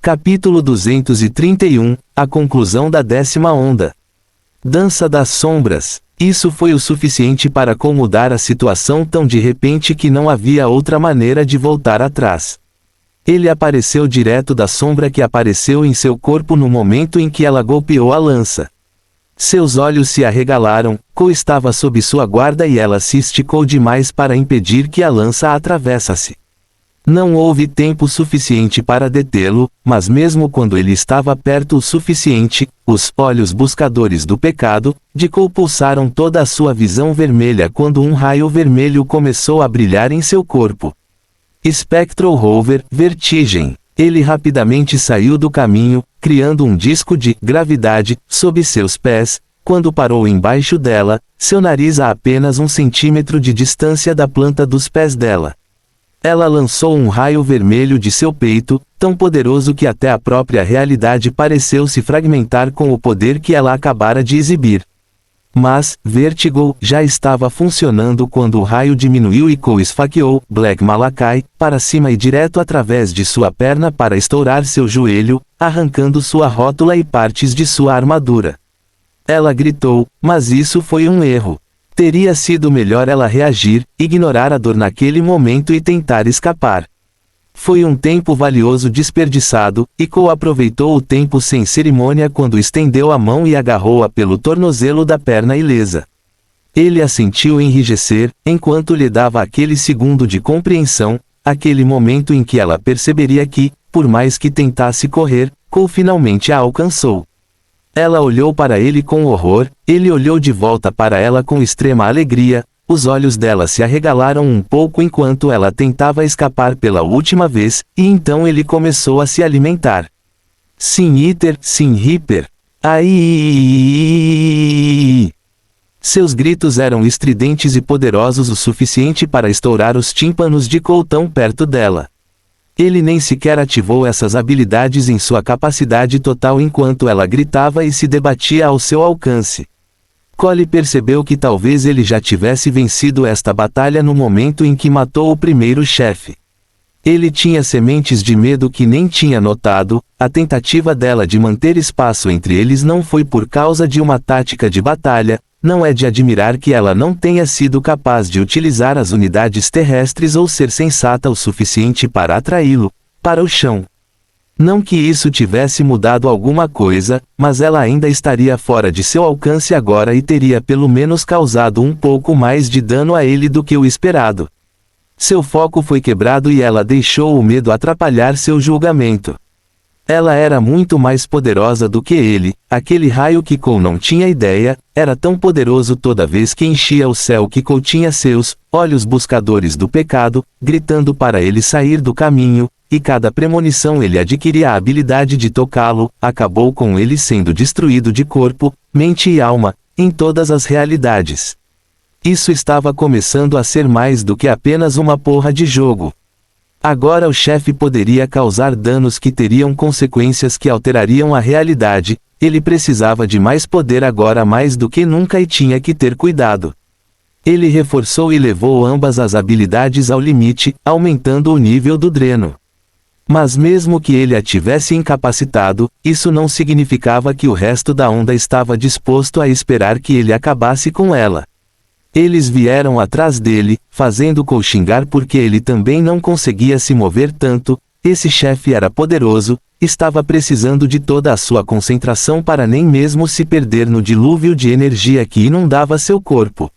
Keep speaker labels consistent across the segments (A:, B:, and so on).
A: Capítulo 231, a conclusão da 10ª onda. Dança das sombras. Isso foi o suficiente para acomodar a situação tão de repente que não havia outra maneira de voltar atrás. Ele apareceu direto da sombra que apareceu em seu corpo no momento em que ela golpeou a lança. Seus olhos se arregalaram, Ko estava sob sua guarda e ela se esticou demais para impedir que a lança a atravessasse. Não houve tempo suficiente para detê-lo, mas mesmo quando ele estava perto o suficiente, os olhos buscadores do pecado, de Ko pulsaram toda a sua visão vermelha quando um raio vermelho começou a brilhar em seu corpo. Spectral Rover, vertigem. Ele rapidamente saiu do caminho, criando um disco de gravidade sob seus pés. Quando parou embaixo dela, seu nariz a apenas 1 centímetro de distância da planta dos pés dela. Ela lançou um raio vermelho de seu peito, tão poderoso que até a própria realidade pareceu se fragmentar com o poder que ela acabara de exibir. Mas, Vertigo já estava funcionando quando o raio diminuiu e Ko esfaqueou Black Malakai para cima e direto através de sua perna para estourar seu joelho, arrancando sua rótula e partes de sua armadura. Ela gritou, mas isso foi um erro. Teria sido melhor ela reagir, ignorar a dor naquele momento e tentar escapar. Foi um tempo valioso desperdiçado, e Ko aproveitou o tempo sem cerimônia quando estendeu a mão e agarrou-a pelo tornozelo da perna ilesa. Ele a sentiu enrijecer, enquanto lhe dava aquele segundo de compreensão, aquele momento em que ela perceberia que, por mais que tentasse correr, Ko finalmente a alcançou. Ela olhou para ele com horror, ele olhou de volta para ela com extrema alegria, os olhos dela se arregalaram um pouco enquanto ela tentava escapar pela última vez, e então ele começou a se alimentar. Sim Iter, sim Reaper. Ai! Seus gritos eram estridentes e poderosos o suficiente para estourar os tímpanos de Ko tão perto dela. Ele nem sequer ativou essas habilidades em sua capacidade total enquanto ela gritava e se debatia ao seu alcance. Cole percebeu que talvez ele já tivesse vencido esta batalha no momento em que matou o primeiro chefe. Ele tinha sementes de medo que nem tinha notado, a tentativa dela de manter espaço entre eles não foi por causa de uma tática de batalha, não é de admirar que ela não tenha sido capaz de utilizar as unidades terrestres ou ser sensata o suficiente para atraí-lo para o chão. Não que isso tivesse mudado alguma coisa, mas ela ainda estaria fora de seu alcance agora e teria pelo menos causado um pouco mais de dano a ele do que o esperado. Seu foco foi quebrado e ela deixou o medo atrapalhar seu julgamento. Ela era muito mais poderosa do que ele, aquele raio que Ko não tinha ideia, era tão poderoso toda vez que enchia o céu que Ko tinha seus olhos buscadores do pecado, gritando para ele sair do caminho, e cada premonição ele adquiria a habilidade de tocá-lo, acabou com ele sendo destruído de corpo, mente e alma, em todas as realidades. Isso estava começando a ser mais do que apenas uma porra de jogo. Agora o chefe poderia causar danos que teriam consequências que alterariam a realidade, ele precisava de mais poder agora mais do que nunca e tinha que ter cuidado. Ele reforçou e levou ambas as habilidades ao limite, aumentando o nível do dreno. Mas mesmo que ele a tivesse incapacitado, isso não significava que o resto da onda estava disposto a esperar que ele acabasse com ela. Eles vieram atrás dele, fazendo Ko xingar porque ele também não conseguia se mover tanto, esse chefe era poderoso, estava precisando de toda a sua concentração para nem mesmo se perder no dilúvio de energia que inundava seu corpo.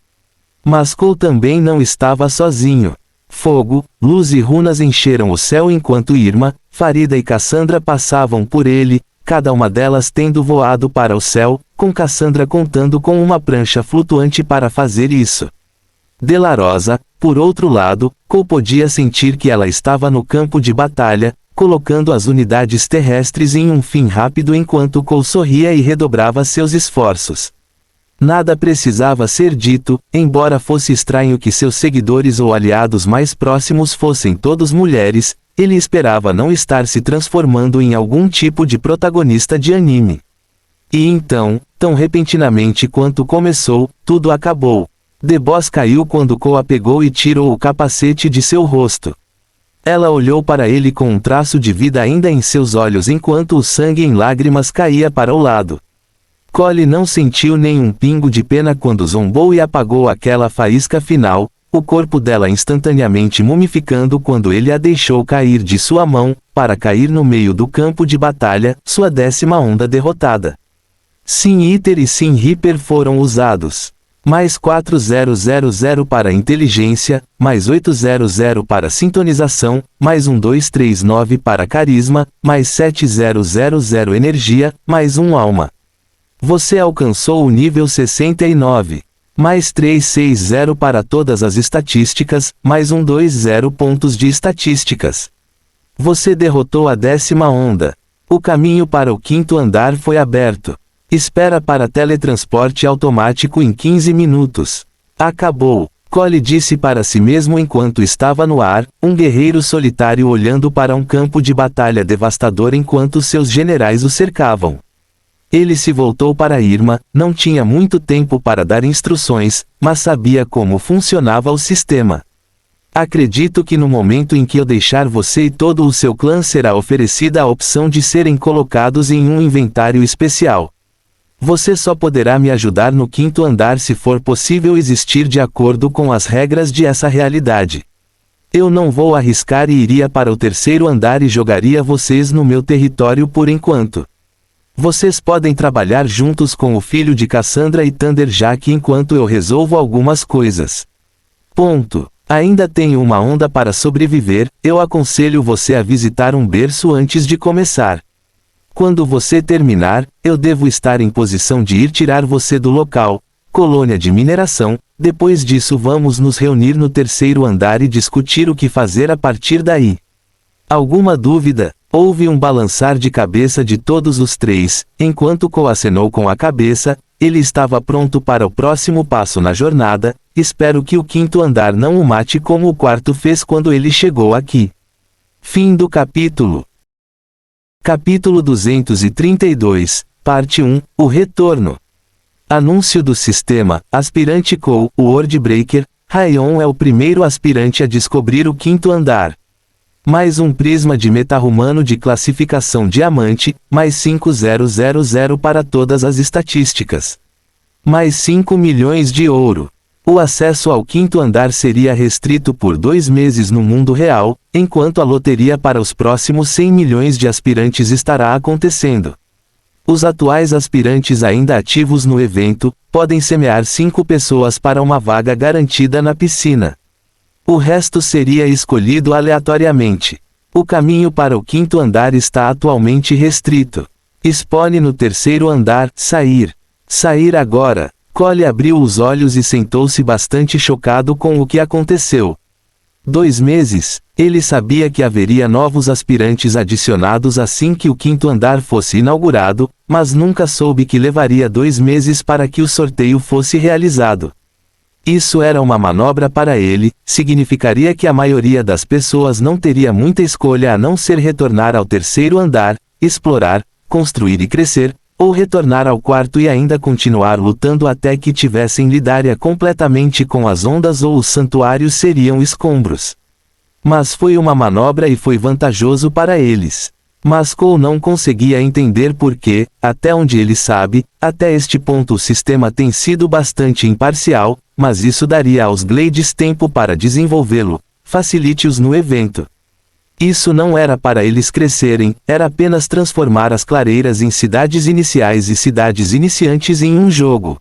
A: Mas Ko também não estava sozinho. Fogo, luz e runas encheram o céu enquanto Irma, Farida e Cassandra passavam por ele, cada uma delas tendo voado para o céu, com Cassandra contando com uma prancha flutuante para fazer isso. Delarosa, por outro lado, Ko podia sentir que ela estava no campo de batalha, colocando as unidades terrestres em um fim rápido enquanto Ko sorria e redobrava seus esforços. Nada precisava ser dito, embora fosse estranho que seus seguidores ou aliados mais próximos fossem todos mulheres, ele esperava não estar se transformando em algum tipo de protagonista de anime. E então, tão repentinamente quanto começou, tudo acabou. The Boss caiu quando Ko a pegou e tirou o capacete de seu rosto. Ela olhou para ele com um traço de vida ainda em seus olhos enquanto o sangue em lágrimas caía para o lado. Cole não sentiu nenhum pingo de pena quando zombou e apagou aquela faísca final, o corpo dela instantaneamente mumificando quando ele a deixou cair de sua mão, para cair no meio do campo de batalha, sua 10ª onda derrotada. Sim Iter e Sim Reaper foram usados. Mais 4000 para inteligência, mais 800 para sintonização, mais 1239 para carisma, mais 7000 energia, mais 1 alma. Você alcançou o nível 69. Mais 360 para todas as estatísticas, mais 120 pontos de estatísticas. Você derrotou a 10ª onda. O caminho para o 5º andar foi aberto. Espera para teletransporte automático em 15 minutos. Acabou. Cole disse para si mesmo enquanto estava no ar, um guerreiro solitário olhando para um campo de batalha devastador enquanto seus generais o cercavam. Ele se voltou para Irma, não tinha muito tempo para dar instruções, mas sabia como funcionava o sistema. Acredito que no momento em que eu deixar você e todo o seu clã será oferecida a opção de serem colocados em um inventário especial. Você só poderá me ajudar no 5º andar se for possível existir de acordo com as regras de essa realidade. Eu não vou arriscar e iria para o 3º andar e jogaria vocês no meu território por enquanto. Vocês podem trabalhar juntos com o filho de Cassandra e Thunderjack enquanto eu resolvo algumas coisas. Ponto. Ainda tenho uma onda para sobreviver, eu aconselho você a visitar um berço antes de começar. Quando você terminar, eu devo estar em posição de ir tirar você do local, colônia de mineração, depois disso vamos nos reunir no 3º andar e discutir o que fazer a partir daí. Alguma dúvida? Houve um balançar de cabeça de todos os três, enquanto Cole acenou com a cabeça, ele estava pronto para o próximo passo na jornada, espero que o 5º andar não o mate como o 4º fez quando ele chegou aqui. Fim do capítulo. Capítulo 232, Parte 1, O Retorno. Anúncio do sistema, aspirante Cole, o Wordbreaker, Rayon é o primeiro aspirante a descobrir o 5º andar. Mais um prisma de metarrumano de classificação diamante, mais 5000 para todas as estatísticas. Mais 5 milhões de ouro. O acesso ao 5º andar seria restrito por 2 meses no mundo real, enquanto a loteria para os próximos 100 milhões de aspirantes estará acontecendo. Os atuais aspirantes ainda ativos no evento, podem semear 5 pessoas para uma vaga garantida na piscina. O resto seria escolhido aleatoriamente. O caminho para o 5º andar está atualmente restrito. Spawn no 3º andar, sair. Sair agora. Cole abriu os olhos e sentou-se bastante chocado com o que aconteceu. 2 meses? Ele sabia que haveria novos aspirantes adicionados assim que o 5º andar fosse inaugurado, mas nunca soube que levaria 2 meses para que o sorteio fosse realizado. Isso era uma manobra para ele, significaria que a maioria das pessoas não teria muita escolha a não ser retornar ao 3º andar, explorar, construir e crescer, ou retornar ao 4º e ainda continuar lutando até que tivessem lidaria completamente com as ondas ou os santuários seriam escombros. Mas foi uma manobra e foi vantajoso para eles. Mas Cole não conseguia entender por que, até onde ele sabe, até este ponto o sistema tem sido bastante imparcial, mas isso daria aos Glades tempo para desenvolvê-lo, facilite-os no evento. Isso não era para eles crescerem, era apenas transformar as clareiras em cidades iniciais e cidades iniciantes em um jogo.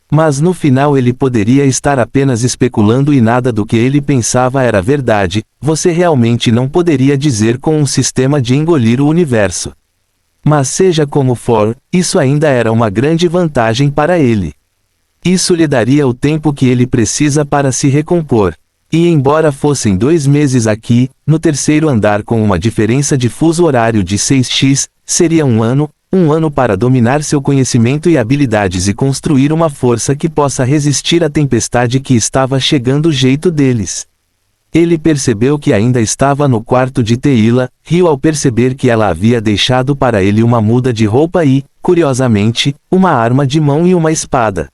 A: Mas no final ele poderia estar apenas especulando e nada do que ele pensava era verdade, você realmente não poderia dizer com um sistema de engolir o universo. Mas seja como for, isso ainda era uma grande vantagem para ele. Isso lhe daria o tempo que ele precisa para se recompor. E embora fossem 2 meses aqui, no 3º andar com uma diferença de fuso horário de 6x, seria um ano para dominar seu conhecimento e habilidades e construir uma força que possa resistir à tempestade que estava chegando jeito deles. Ele percebeu que ainda estava no quarto de Teila, riu ao perceber que ela havia deixado para ele uma muda de roupa e, curiosamente, uma arma de mão e uma espada.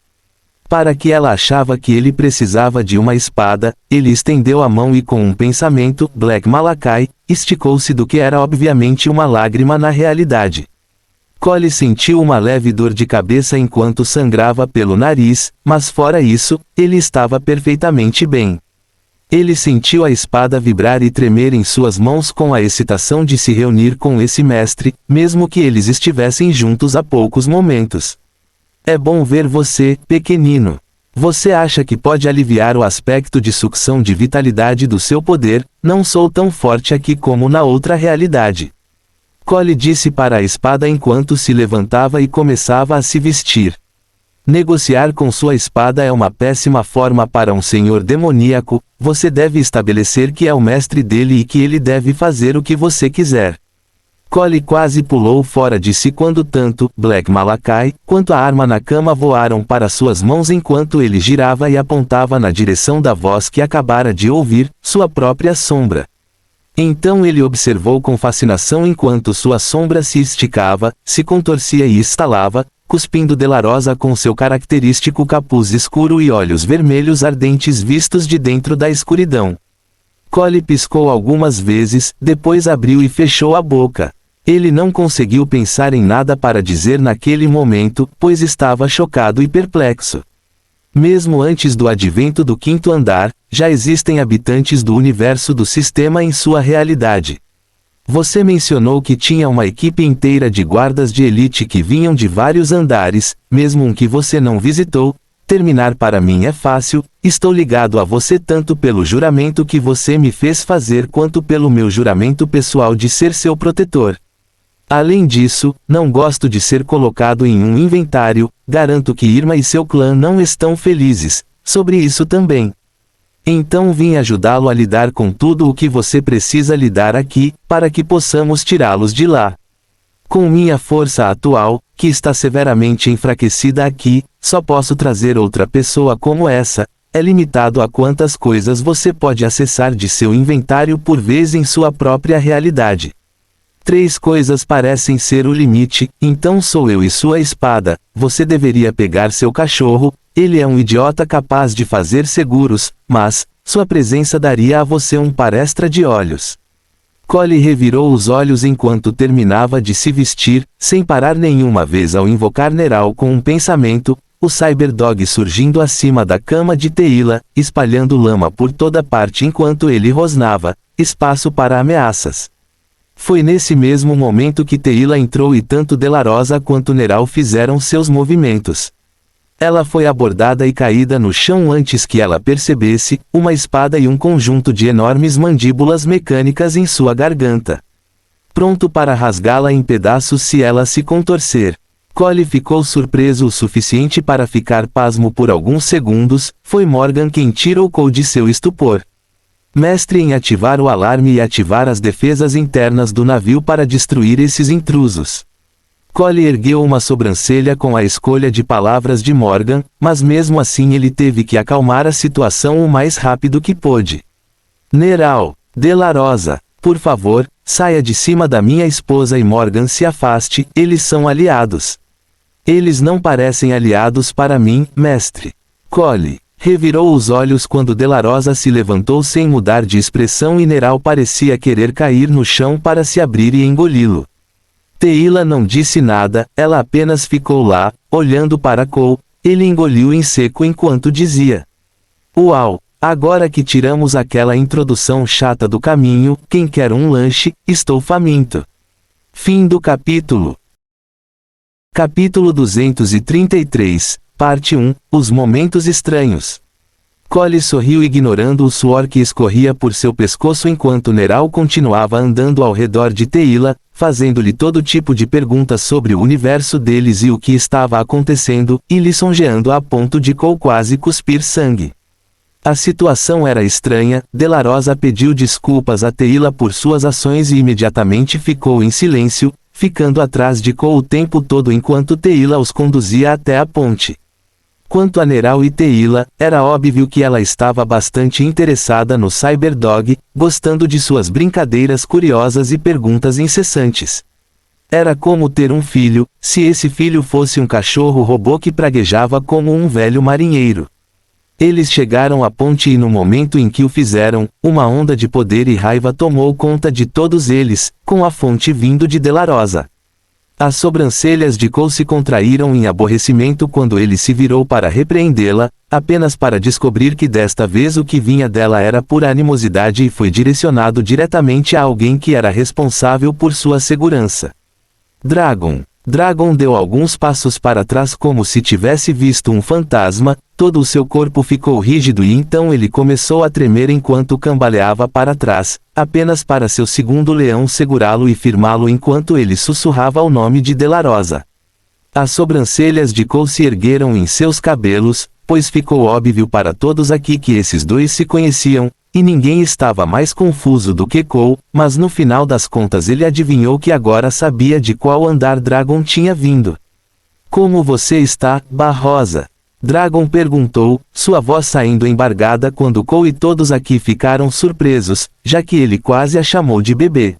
A: Para que ela achava que ele precisava de uma espada, ele estendeu a mão e com um pensamento, Black Malachi, esticou-se do que era obviamente uma lágrima na realidade. Cole sentiu uma leve dor de cabeça enquanto sangrava pelo nariz, mas fora isso, ele estava perfeitamente bem. Ele sentiu a espada vibrar e tremer em suas mãos com a excitação de se reunir com esse mestre, mesmo que eles estivessem juntos há poucos momentos. É bom ver você, pequenino. Você acha que pode aliviar o aspecto de sucção de vitalidade do seu poder? Não sou tão forte aqui como na outra realidade. Cole disse para a espada enquanto se levantava e começava a se vestir. Negociar com sua espada é uma péssima forma para um senhor demoníaco. Você deve estabelecer que é o mestre dele e que ele deve fazer o que você quiser. Cole quase pulou fora de si quando tanto Black Malachi quanto a arma na cama voaram para suas mãos enquanto ele girava e apontava na direção da voz que acabara de ouvir, sua própria sombra. Então ele observou com fascinação enquanto sua sombra se esticava, se contorcia e estalava, cuspindo Delarosa com seu característico capuz escuro e olhos vermelhos ardentes vistos de dentro da escuridão. Cole piscou algumas vezes, depois abriu e fechou a boca. Ele não conseguiu pensar em nada para dizer naquele momento, pois estava chocado e perplexo. Mesmo antes do advento do quinto andar, já existem habitantes do universo do sistema em sua realidade. Você mencionou que tinha uma equipe inteira de guardas de elite que vinham de vários andares, mesmo um que você não visitou. Terminar para mim é fácil, estou ligado a você tanto pelo juramento que você me fez fazer quanto pelo meu juramento pessoal de ser seu protetor. Além disso, não gosto de ser colocado em um inventário, garanto que Irma e seu clã não estão felizes, sobre isso também. Então vim ajudá-lo a lidar com tudo o que você precisa lidar aqui, para que possamos tirá-los de lá. Com minha força atual, que está severamente enfraquecida aqui, só posso trazer outra pessoa como essa. É limitado a quantas coisas você pode acessar de seu inventário por vez em sua própria realidade. 3 coisas parecem ser o limite, então sou eu e sua espada. Você deveria pegar seu cachorro, ele é um idiota capaz de fazer seguros, mas sua presença daria a você um par extra de olhos. Cole revirou os olhos enquanto terminava de se vestir, sem parar nenhuma vez ao invocar Neral com um pensamento, o Cyberdog surgindo acima da cama de Teila, espalhando lama por toda parte enquanto ele rosnava, espaço para ameaças. Foi nesse mesmo momento que Teila entrou e tanto Delarosa quanto Neral fizeram seus movimentos. Ela foi abordada e caída no chão antes que ela percebesse, uma espada e um conjunto de enormes mandíbulas mecânicas em sua garganta. Pronto para rasgá-la em pedaços se ela se contorcer. Cole ficou surpreso o suficiente para ficar pasmo por alguns segundos. Foi Morgan quem tirou Cole de seu estupor. Mestre em ativar o alarme e ativar as defesas internas do navio para destruir esses intrusos. Cole ergueu uma sobrancelha com a escolha de palavras de Morgan, mas mesmo assim ele teve que acalmar a situação o mais rápido que pôde. Neral, Delarosa, por favor, saia de cima da minha esposa e Morgan se afaste, eles são aliados. Eles não parecem aliados para mim, mestre. Cole revirou os olhos quando Delarosa se levantou sem mudar de expressão e Neral parecia querer cair no chão para se abrir e engoli-lo. Teila não disse nada, ela apenas ficou lá, olhando para Cole. Ele engoliu em seco enquanto dizia: Uau, agora que tiramos aquela introdução chata do caminho, quem quer um lanche, estou faminto. Fim do capítulo. Capítulo 233, Parte 1, Os Momentos Estranhos. Cole sorriu ignorando o suor que escorria por seu pescoço enquanto Neral continuava andando ao redor de Teila, fazendo-lhe todo tipo de perguntas sobre o universo deles e o que estava acontecendo, e lisonjeando a ponto de Cole quase cuspir sangue. A situação era estranha. Delarosa pediu desculpas a Teila por suas ações e imediatamente ficou em silêncio, ficando atrás de Cole o tempo todo enquanto Teila os conduzia até a ponte. Quanto a Neral e Teila, era óbvio que ela estava bastante interessada no Cyberdog, gostando de suas brincadeiras curiosas e perguntas incessantes. Era como ter um filho, se esse filho fosse um cachorro robô que praguejava como um velho marinheiro. Eles chegaram à ponte e no momento em que o fizeram, uma onda de poder e raiva tomou conta de todos eles, com a fonte vindo de Delarosa. As sobrancelhas de Cole se contraíram em aborrecimento quando ele se virou para repreendê-la, apenas para descobrir que desta vez o que vinha dela era pura animosidade e foi direcionado diretamente a alguém que era responsável por sua segurança. Dragon deu alguns passos para trás como se tivesse visto um fantasma, todo o seu corpo ficou rígido e então ele começou a tremer enquanto cambaleava para trás, apenas para seu segundo leão segurá-lo e firmá-lo enquanto ele sussurrava o nome de Delarosa. As sobrancelhas de Cole se ergueram em seus cabelos, pois ficou óbvio para todos aqui que esses dois se conheciam, e ninguém estava mais confuso do que Cole, mas no final das contas ele adivinhou que agora sabia de qual andar Dragon tinha vindo. Como você está, Barrosa? Dragon perguntou, sua voz saindo embargada quando Cole e todos aqui ficaram surpresos, já que ele quase a chamou de bebê.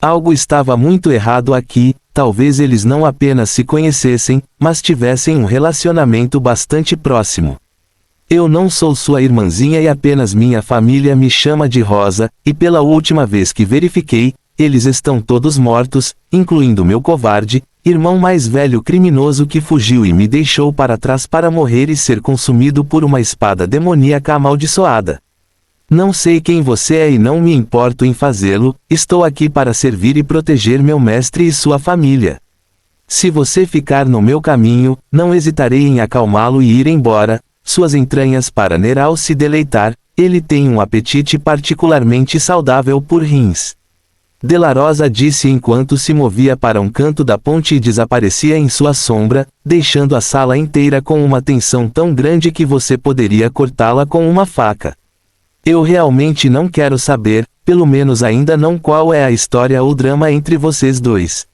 A: Algo estava muito errado aqui, talvez eles não apenas se conhecessem, mas tivessem um relacionamento bastante próximo. Eu não sou sua irmãzinha e apenas minha família me chama de Rosa, e pela última vez que verifiquei, eles estão todos mortos, incluindo meu covarde, irmão mais velho criminoso que fugiu e me deixou para trás para morrer e ser consumido por uma espada demoníaca amaldiçoada. Não sei quem você é e não me importo em fazê-lo, estou aqui para servir e proteger meu mestre e sua família. Se você ficar no meu caminho, não hesitarei em acalmá-lo e ir embora, suas entranhas para Neral se deleitar, ele tem um apetite particularmente saudável por rins. Delarosa disse enquanto se movia para um canto da ponte e desaparecia em sua sombra, deixando a sala inteira com uma tensão tão grande que você poderia cortá-la com uma faca. Eu realmente não quero saber, pelo menos ainda não, qual é a história ou drama entre vocês dois.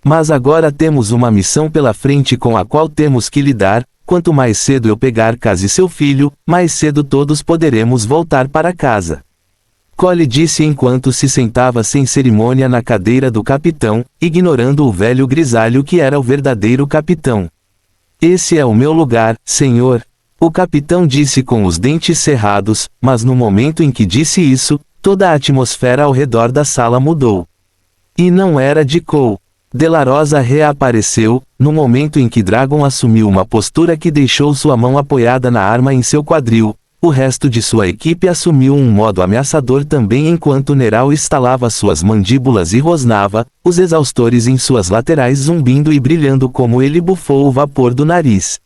A: Mas agora temos uma missão pela frente com a qual temos que lidar. Quanto mais cedo eu pegar Kaz e seu filho, mais cedo todos poderemos voltar para casa. Cole disse enquanto se sentava sem cerimônia na cadeira do capitão, ignorando o velho grisalho que era o verdadeiro capitão. Esse é o meu lugar, senhor. O capitão disse com os dentes cerrados, mas no momento em que disse isso, toda a atmosfera ao redor da sala mudou. E não era de Cole. Delarosa reapareceu, no momento em que Dragon assumiu uma postura que deixou sua mão apoiada na arma em seu quadril. O resto de sua equipe assumiu um modo ameaçador também enquanto Neral estalava suas mandíbulas e rosnava, os exaustores em suas laterais zumbindo e brilhando como ele bufou o vapor do nariz.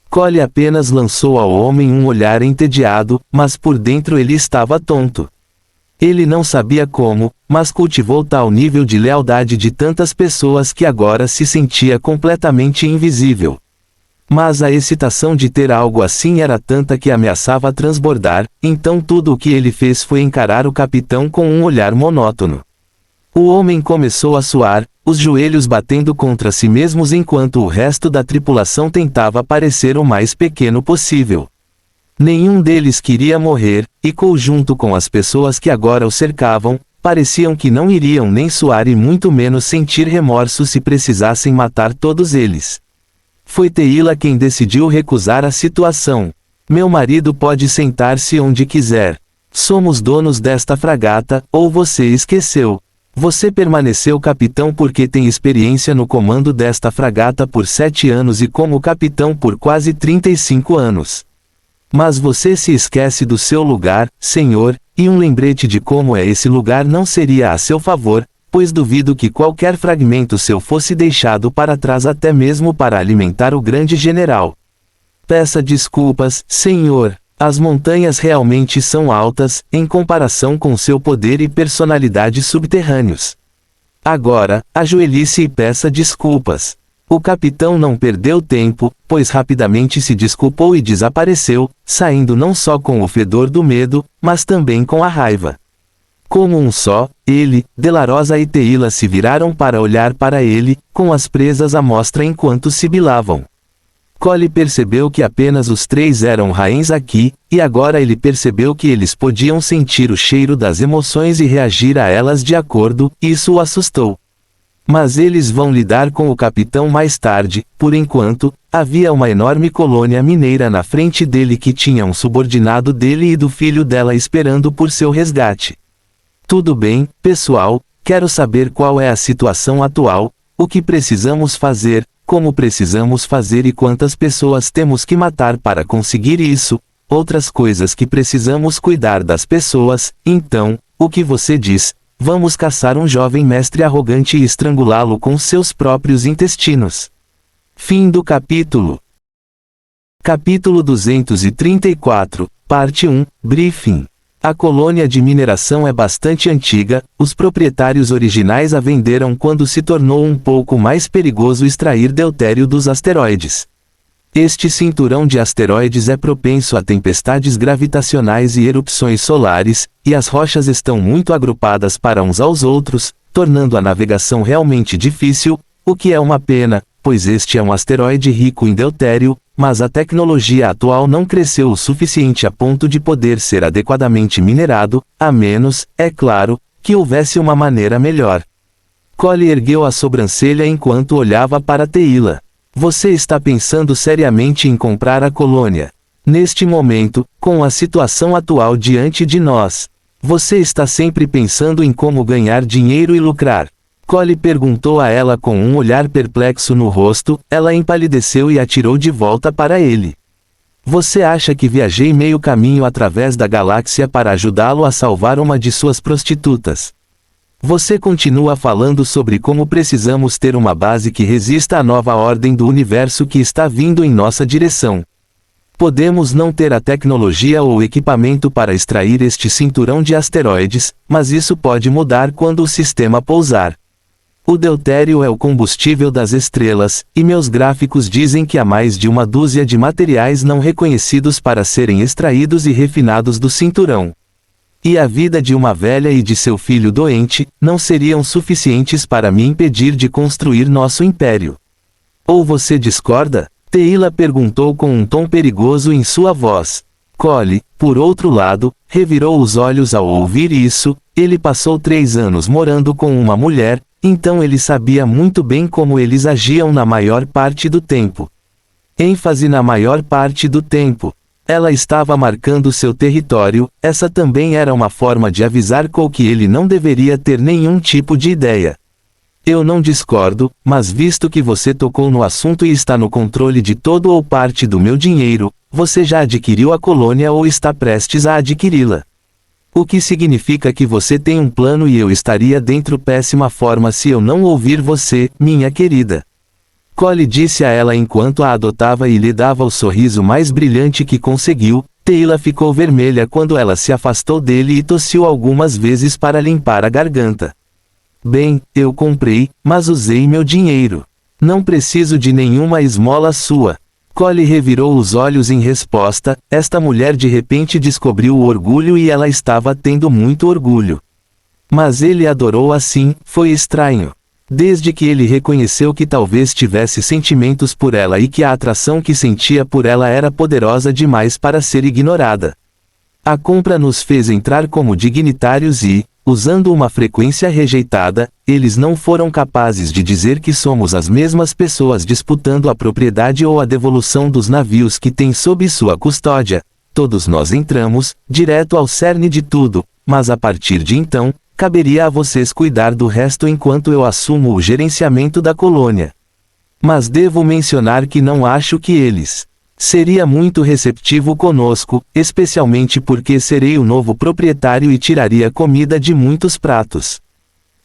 A: Cole apenas lançou ao homem um olhar entediado, mas por dentro ele estava tonto. Ele não sabia como, mas cultivou tal nível de lealdade de tantas pessoas que agora se sentia completamente invisível. Mas a excitação de ter algo assim era tanta que ameaçava transbordar, então tudo o que ele fez foi encarar o capitão com um olhar monótono. O homem começou a suar, os joelhos batendo contra si mesmos enquanto o resto da tripulação tentava parecer o mais pequeno possível. Nenhum deles queria morrer, e Cole junto com as pessoas que agora o cercavam, pareciam que não iriam nem suar e muito menos sentir remorso se precisassem matar todos eles. Foi Teila quem decidiu recusar a situação. Meu marido pode sentar-se onde quiser. Somos donos desta fragata, ou você esqueceu. Você permaneceu capitão porque tem experiência no comando desta fragata por 7 anos e como capitão por quase 35 anos. Mas você se esquece do seu lugar, senhor, e um lembrete de como é esse lugar não seria a seu favor, pois duvido que qualquer fragmento seu fosse deixado para trás até mesmo para alimentar o grande general. Peça desculpas, senhor. As montanhas realmente são altas, em comparação com seu poder e personalidade subterrâneos. Agora, ajoelhe-se e peça desculpas. O capitão não perdeu tempo, pois rapidamente se desculpou e desapareceu, saindo não só com o fedor do medo, mas também com a raiva. Como um só, ele, Delarosa e Teila se viraram para olhar para ele, com as presas à mostra enquanto sibilavam. Cole percebeu que apenas os três eram rainhas aqui, e agora ele percebeu que eles podiam sentir o cheiro das emoções e reagir a elas de acordo, isso o assustou. Mas eles vão lidar com o capitão mais tarde. Por enquanto, havia uma enorme colônia mineira na frente dele que tinha um subordinado dele e do filho dela esperando por seu resgate. Tudo bem, pessoal, quero saber qual é a situação atual, o que precisamos fazer, como precisamos fazer e quantas pessoas temos que matar para conseguir isso, outras coisas que precisamos cuidar das pessoas. Então, o que você diz? Vamos caçar um jovem mestre arrogante e estrangulá-lo com seus próprios intestinos. Fim do capítulo. Capítulo 234, Parte 1, Briefing. A colônia de mineração é bastante antiga, os proprietários originais a venderam quando se tornou um pouco mais perigoso extrair deutério dos asteroides. Este cinturão de asteroides é propenso a tempestades gravitacionais e erupções solares, e as rochas estão muito agrupadas para uns aos outros, tornando a navegação realmente difícil, o que é uma pena, pois este é um asteroide rico em deutério, mas a tecnologia atual não cresceu o suficiente a ponto de poder ser adequadamente minerado, a menos, é claro, que houvesse uma maneira melhor. Cole ergueu a sobrancelha enquanto olhava para Teila. Você está pensando seriamente em comprar a colônia. Neste momento, com a situação atual diante de nós, você está sempre pensando em como ganhar dinheiro e lucrar. Cole perguntou a ela com um olhar perplexo no rosto. Ela empalideceu e atirou de volta para ele. Você acha que viajei meio caminho através da galáxia para ajudá-lo a salvar uma de suas prostitutas? Você continua falando sobre como precisamos ter uma base que resista à nova ordem do universo que está vindo em nossa direção. Podemos não ter a tecnologia ou o equipamento para extrair este cinturão de asteroides, mas isso pode mudar quando o sistema pousar. O deutério é o combustível das estrelas, e meus gráficos dizem que há mais de uma dúzia de materiais não reconhecidos para serem extraídos e refinados do cinturão. E a vida de uma velha e de seu filho doente, não seriam suficientes para me impedir de construir nosso império. Ou você discorda? Teila perguntou com um tom perigoso em sua voz. Cole, por outro lado, revirou os olhos ao ouvir isso. Ele passou 3 anos morando com uma mulher, então ele sabia muito bem como eles agiam na maior parte do tempo. ênfase na maior parte do tempo. Ela estava marcando seu território. Essa também era uma forma de avisar Cole que ele não deveria ter nenhum tipo de ideia. Eu não discordo, mas visto que você tocou no assunto e está no controle de todo ou parte do meu dinheiro, você já adquiriu a colônia ou está prestes a adquiri-la. O que significa que você tem um plano e eu estaria dentro péssima forma se eu não ouvir você, minha querida. Cole disse a ela enquanto a adotava e lhe dava o sorriso mais brilhante que conseguiu. Teila ficou vermelha quando ela se afastou dele e tossiu algumas vezes para limpar a garganta. Bem, eu comprei, mas usei meu dinheiro. Não preciso de nenhuma esmola sua. Cole revirou os olhos em resposta. Esta mulher de repente descobriu o orgulho e ela estava tendo muito orgulho. Mas ele adorou assim. Foi estranho. Desde que ele reconheceu que talvez tivesse sentimentos por ela e que a atração que sentia por ela era poderosa demais para ser ignorada. A compra nos fez entrar como dignitários e, usando uma frequência rejeitada, eles não foram capazes de dizer que somos as mesmas pessoas disputando a propriedade ou a devolução dos navios que têm sob sua custódia. Todos nós entramos, direto ao cerne de tudo, mas a partir de então, caberia a vocês cuidar do resto enquanto eu assumo o gerenciamento da colônia. Mas devo mencionar que não acho que eles seria muito receptivo conosco, especialmente porque serei o novo proprietário e tiraria comida de muitos pratos.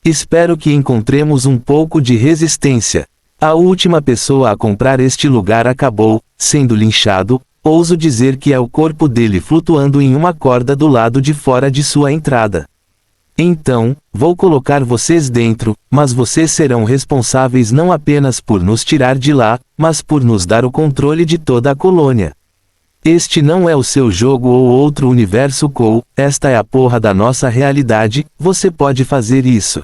A: Espero que encontremos um pouco de resistência. A última pessoa a comprar este lugar acabou sendo linchado. Ouso dizer que é o corpo dele flutuando em uma corda do lado de fora de sua entrada. Então, vou colocar vocês dentro, mas vocês serão responsáveis não apenas por nos tirar de lá, mas por nos dar o controle de toda a colônia. Este não é o seu jogo ou outro universo Cole, esta é a porra da nossa realidade. Você pode fazer isso.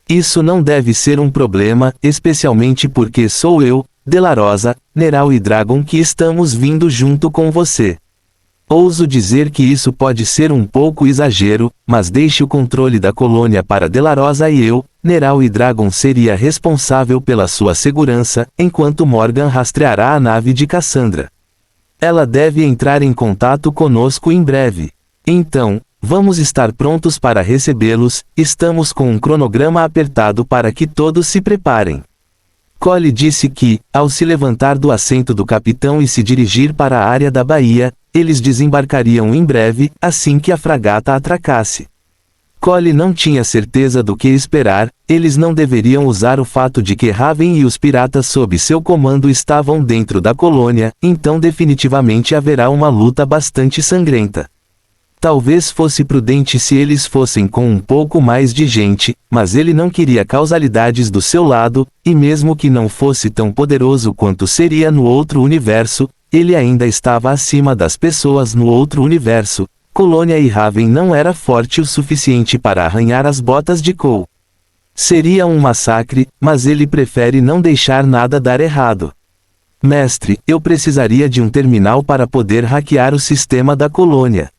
A: Isso não deve ser um problema, especialmente porque sou eu, De La Rosa, Neral e Dragon que estamos vindo junto com você. Ouso dizer que isso pode ser um pouco exagero, mas deixe o controle da colônia para Delarosa e eu, Neral e Dragon seria responsável pela sua segurança, enquanto Morgan rastreará a nave de Cassandra. Ela deve entrar em contato conosco em breve. Então, vamos estar prontos para recebê-los, estamos com um cronograma apertado para que todos se preparem. Cole disse que, ao se levantar do assento do capitão e se dirigir para a área da baía, eles desembarcariam em breve, assim que a fragata atracasse. Cole não tinha certeza do que esperar, eles não deveriam usar o fato de que Raven e os piratas sob seu comando estavam dentro da colônia, então definitivamente haverá uma luta bastante sangrenta. Talvez fosse prudente se eles fossem com um pouco mais de gente, mas ele não queria causalidades do seu lado, e mesmo que não fosse tão poderoso quanto seria no outro universo, ele ainda estava acima das pessoas no outro universo. Colônia e Raven não era forte o suficiente para arranhar as botas de Cole. Seria um massacre, mas ele prefere não deixar nada dar errado. Mestre, eu precisaria de um terminal para poder hackear o sistema da colônia.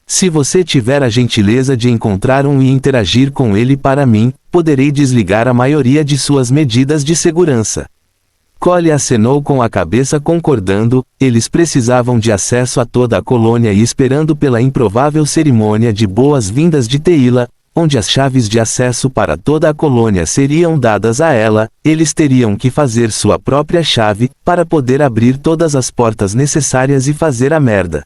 A: Se você tiver a gentileza de encontrar um e interagir com ele para mim, poderei desligar a maioria de suas medidas de segurança. Cole acenou com a cabeça concordando, eles precisavam de acesso a toda a colônia e esperando pela improvável cerimônia de boas-vindas de Teila, onde as chaves de acesso para toda a colônia seriam dadas a ela, eles teriam que fazer sua própria chave, para poder abrir todas as portas necessárias e fazer a merda.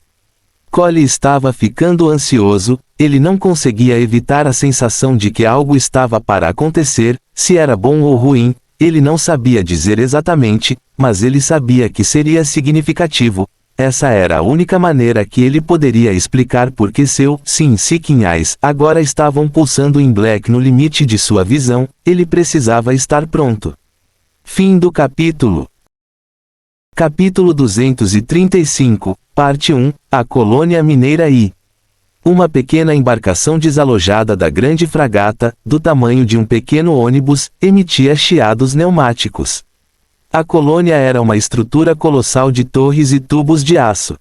A: Cole estava ficando ansioso, ele não conseguia evitar a sensação de que algo estava para acontecer, se era bom ou ruim, ele não sabia dizer exatamente, mas ele sabia que seria significativo. Essa era a única maneira que ele poderia explicar por que seu Seeking Eyes agora estavam pulsando em Black no limite de sua visão, ele precisava estar pronto. Fim do capítulo. Capítulo 235, Parte 1, A Colônia Mineira I. Uma pequena embarcação desalojada da grande fragata, do tamanho de um pequeno ônibus, emitia chiados pneumáticos. A colônia era uma estrutura colossal de torres e tubos de aço.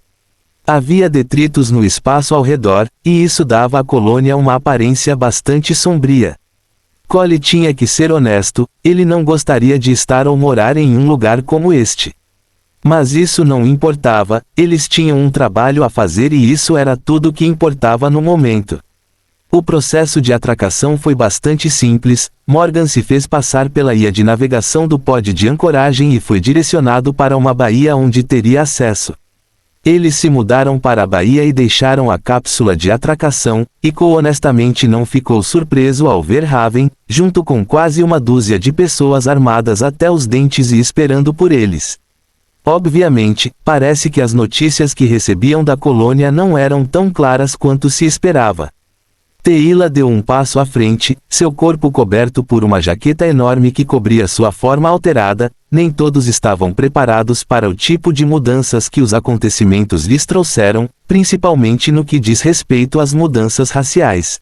A: Havia detritos no espaço ao redor, e isso dava à colônia uma aparência bastante sombria. Cole tinha que ser honesto, ele não gostaria de estar ou morar em um lugar como este. Mas isso não importava, eles tinham um trabalho a fazer e isso era tudo que importava no momento. O processo de atracação foi bastante simples, Morgan se fez passar pela ilha de navegação do pod de ancoragem e foi direcionado para uma baía onde teria acesso. Eles se mudaram para a baía e deixaram a cápsula de atracação, e Cole honestamente não ficou surpreso ao ver Raven, junto com quase uma dúzia de pessoas armadas até os dentes e esperando por eles. Obviamente, parece que as notícias que recebiam da colônia não eram tão claras quanto se esperava. Teila deu um passo à frente, seu corpo coberto por uma jaqueta enorme que cobria sua forma alterada, nem todos estavam preparados para o tipo de mudanças que os acontecimentos lhes trouxeram, principalmente no que diz respeito às mudanças raciais.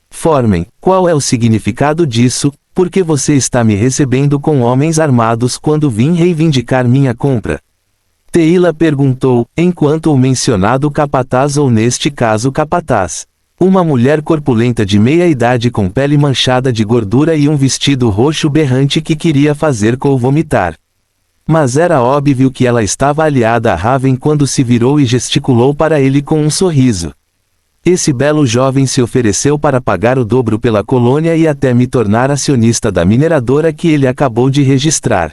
A: Formen, qual é o significado disso? Por que você está me recebendo com homens armados quando vim reivindicar minha compra? Teila perguntou, enquanto o mencionado capataz ou neste caso capataz. Uma mulher corpulenta de meia-idade com pele manchada de gordura e um vestido roxo berrante que queria fazer Cole vomitar. Mas era óbvio que ela estava aliada a Raven quando se virou e gesticulou para ele com um sorriso. Esse belo jovem se ofereceu para pagar o dobro pela colônia e até me tornar acionista da mineradora que ele acabou de registrar.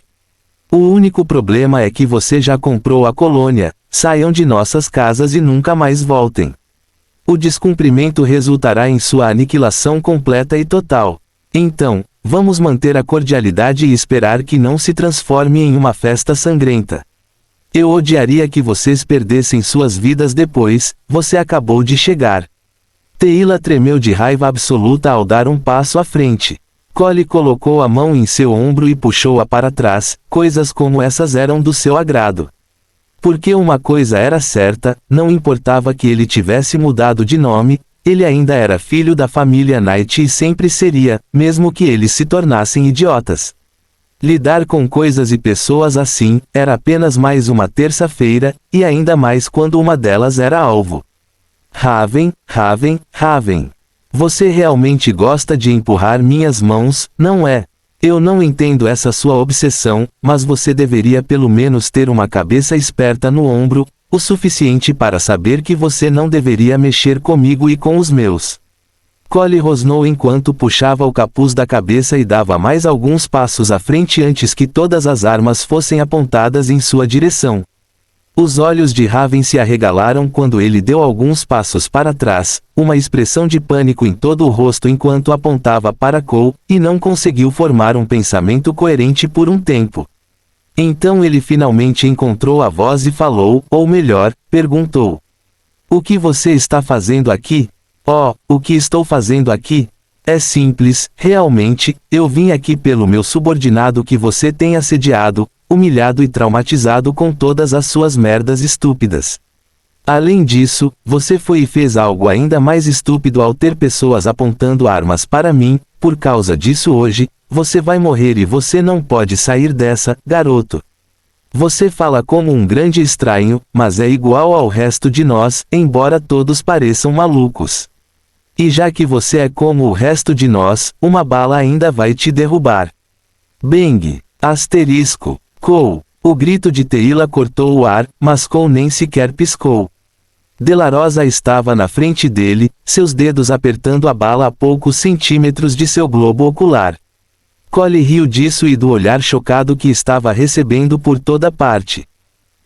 A: O único problema é que você já comprou a colônia, saiam de nossas casas e nunca mais voltem. O descumprimento resultará em sua aniquilação completa e total. Então, vamos manter a cordialidade e esperar que não se transforme em uma festa sangrenta. Eu odiaria que vocês perdessem suas vidas depois, você acabou de chegar. Teila tremeu de raiva absoluta ao dar um passo à frente. Cole colocou a mão em seu ombro e puxou-a para trás, coisas como essas eram do seu agrado. Porque uma coisa era certa, não importava que ele tivesse mudado de nome, ele ainda era filho da família Knight e sempre seria, mesmo que eles se tornassem idiotas. Lidar com coisas e pessoas assim, era apenas mais uma terça-feira, e ainda mais quando uma delas era alvo. Raven, Raven, Raven. Você realmente gosta de empurrar minhas mãos, não é? Eu não entendo essa sua obsessão, mas você deveria pelo menos ter uma cabeça esperta no ombro, o suficiente para saber que você não deveria mexer comigo e com os meus. Cole rosnou enquanto puxava o capuz da cabeça e dava mais alguns passos à frente antes que todas as armas fossem apontadas em sua direção. Os olhos de Raven se arregalaram quando ele deu alguns passos para trás, uma expressão de pânico em todo o rosto enquanto apontava para Cole, e não conseguiu formar um pensamento coerente por um tempo. Então ele finalmente encontrou a voz e falou, ou melhor, perguntou: "O que você está fazendo aqui?" "Oh, o que estou fazendo aqui? É simples, realmente, eu vim aqui pelo meu subordinado que você tem assediado, humilhado e traumatizado com todas as suas merdas estúpidas. Além disso, você foi e fez algo ainda mais estúpido ao ter pessoas apontando armas para mim, por causa disso hoje, você vai morrer e você não pode sair dessa, garoto. Você fala como um grande estranho, mas é igual ao resto de nós, embora todos pareçam malucos. E já que você é como o resto de nós, uma bala ainda vai te derrubar." Bang! Asterisco. Cole. O grito de Teila cortou o ar, mas Cole nem sequer piscou. De La Rosa estava na frente dele, seus dedos apertando a bala a poucos centímetros de seu globo ocular. Cole riu disso e do olhar chocado que estava recebendo por toda parte.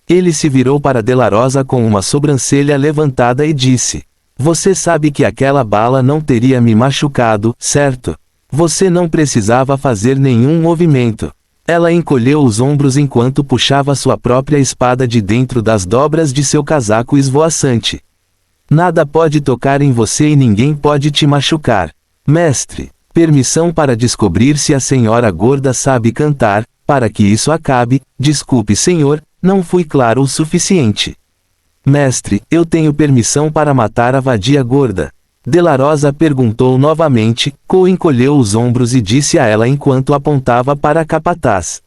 A: Ele se virou para De La Rosa com uma sobrancelha levantada e disse: "Você sabe que aquela bala não teria me machucado, certo? Você não precisava fazer nenhum movimento." Ela encolheu os ombros enquanto puxava sua própria espada de dentro das dobras de seu casaco esvoaçante. "Nada pode tocar em você e ninguém pode te machucar. Mestre, permissão para descobrir se a senhora gorda sabe cantar, para que isso acabe. Desculpe, senhor, não fui claro o suficiente." "Mestre, eu tenho permissão para matar a vadia gorda?" De La Rosa perguntou novamente. Cole encolheu os ombros e disse a ela enquanto apontava para a capataz: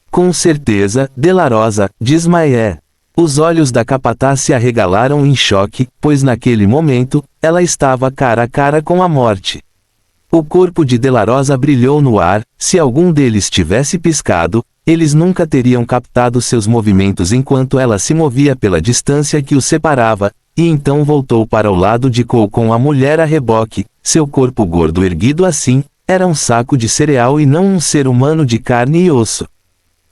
A: "Com certeza, De La Rosa, desmaié." Os olhos da capataz se arregalaram em choque, pois naquele momento, ela estava cara a cara com a morte. O corpo de De La Rosa brilhou no ar. Se algum deles tivesse piscado, eles nunca teriam captado seus movimentos enquanto ela se movia pela distância que os separava, e então voltou para o lado de Cole com a mulher a reboque. Seu corpo gordo erguido assim, era um saco de cereal e não um ser humano de carne e osso.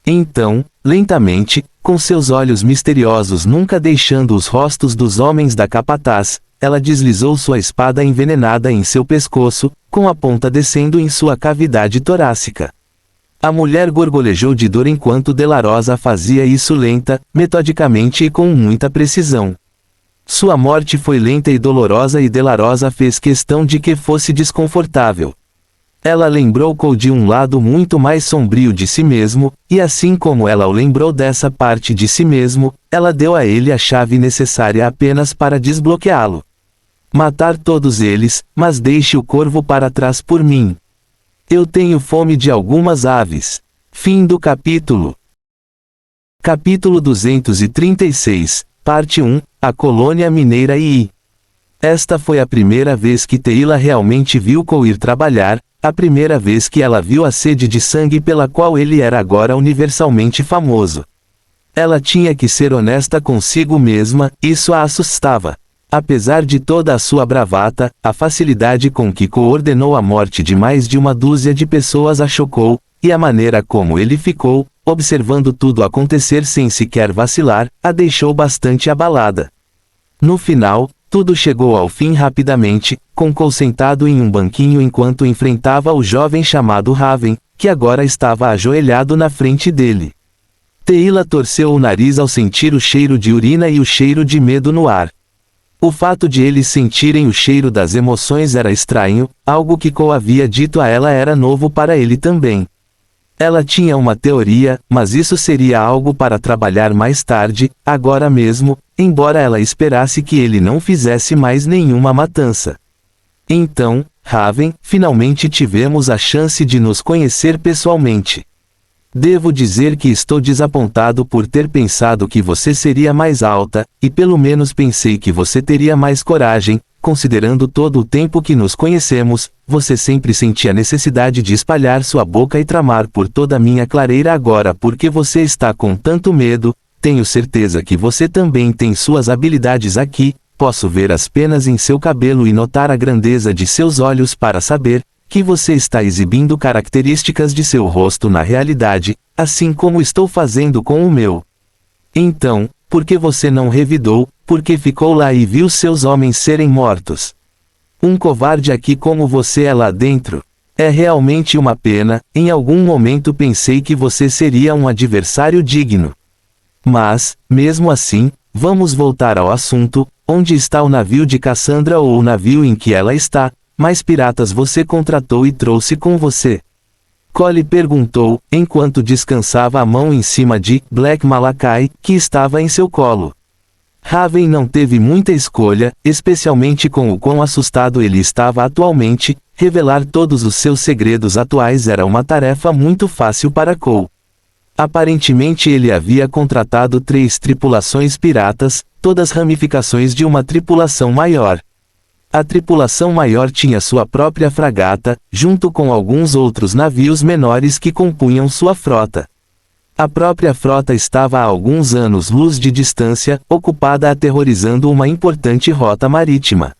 A: Então, lentamente, com seus olhos misteriosos nunca deixando os rostos dos homens da capataz, ela deslizou sua espada envenenada em seu pescoço, com a ponta descendo em sua cavidade torácica. A mulher gorgolejou de dor enquanto De La Rosa fazia isso lenta, metodicamente e com muita precisão. Sua morte foi lenta e dolorosa e De La Rosa fez questão de que fosse desconfortável. Ela lembrou Cole de um lado muito mais sombrio de si mesmo, e assim como ela o lembrou dessa parte de si mesmo, ela deu a ele a chave necessária apenas para desbloqueá-lo. "Matar todos eles, mas deixe o corvo para trás por mim. Eu tenho fome de algumas aves." Fim do capítulo. Capítulo 236, Parte 1, A Colônia Mineira e Esta foi a primeira vez que Teila realmente viu Cole ir trabalhar, a primeira vez que ela viu a sede de sangue pela qual ele era agora universalmente famoso. Ela tinha que ser honesta consigo mesma, isso a assustava. Apesar de toda a sua bravata, a facilidade com que coordenou a morte de mais de uma dúzia de pessoas a chocou, e a maneira como ele ficou, observando tudo acontecer sem sequer vacilar, a deixou bastante abalada. No final, tudo chegou ao fim rapidamente, com Cole sentado em um banquinho enquanto enfrentava o jovem chamado Raven, que agora estava ajoelhado na frente dele. Teila torceu o nariz ao sentir o cheiro de urina e o cheiro de medo no ar. O fato de eles sentirem o cheiro das emoções era estranho, algo que Cole havia dito a ela era novo para ele também. Ela tinha uma teoria, mas isso seria algo para trabalhar mais tarde, agora mesmo, embora ela esperasse que ele não fizesse mais nenhuma matança. Então, Raven, finalmente tivemos a chance de nos conhecer pessoalmente. Devo dizer que estou desapontado por ter pensado que você seria mais alta, e pelo menos pensei que você teria mais coragem, considerando todo o tempo que nos conhecemos, você sempre sentia a necessidade de espalhar sua boca e tramar por toda a minha clareira agora porque você está com tanto medo, tenho certeza que você também tem suas habilidades aqui, posso ver as penas em seu cabelo e notar a grandeza de seus olhos para saber que você está exibindo características de seu rosto na realidade, assim como estou fazendo com o meu. Então, por que você não revidou, por que ficou lá e viu seus homens serem mortos? Um covarde aqui como você é lá dentro. É realmente uma pena, em algum momento pensei que você seria um adversário digno. Mas, mesmo assim, vamos voltar ao assunto, onde está o navio de Cassandra ou o navio em que ela está? Mais piratas você contratou e trouxe com você? Cole perguntou, enquanto descansava a mão em cima de Black Malachi, que estava em seu colo. Raven não teve muita escolha, especialmente com o quão assustado ele estava atualmente, revelar todos os seus segredos atuais era uma tarefa muito fácil para Cole. Aparentemente ele havia contratado 3 tripulações piratas, todas ramificações de uma tripulação maior. A tripulação maior tinha sua própria fragata, junto com alguns outros navios menores que compunham sua frota. A própria frota estava a alguns anos-luz de distância, ocupada aterrorizando uma importante rota marítima.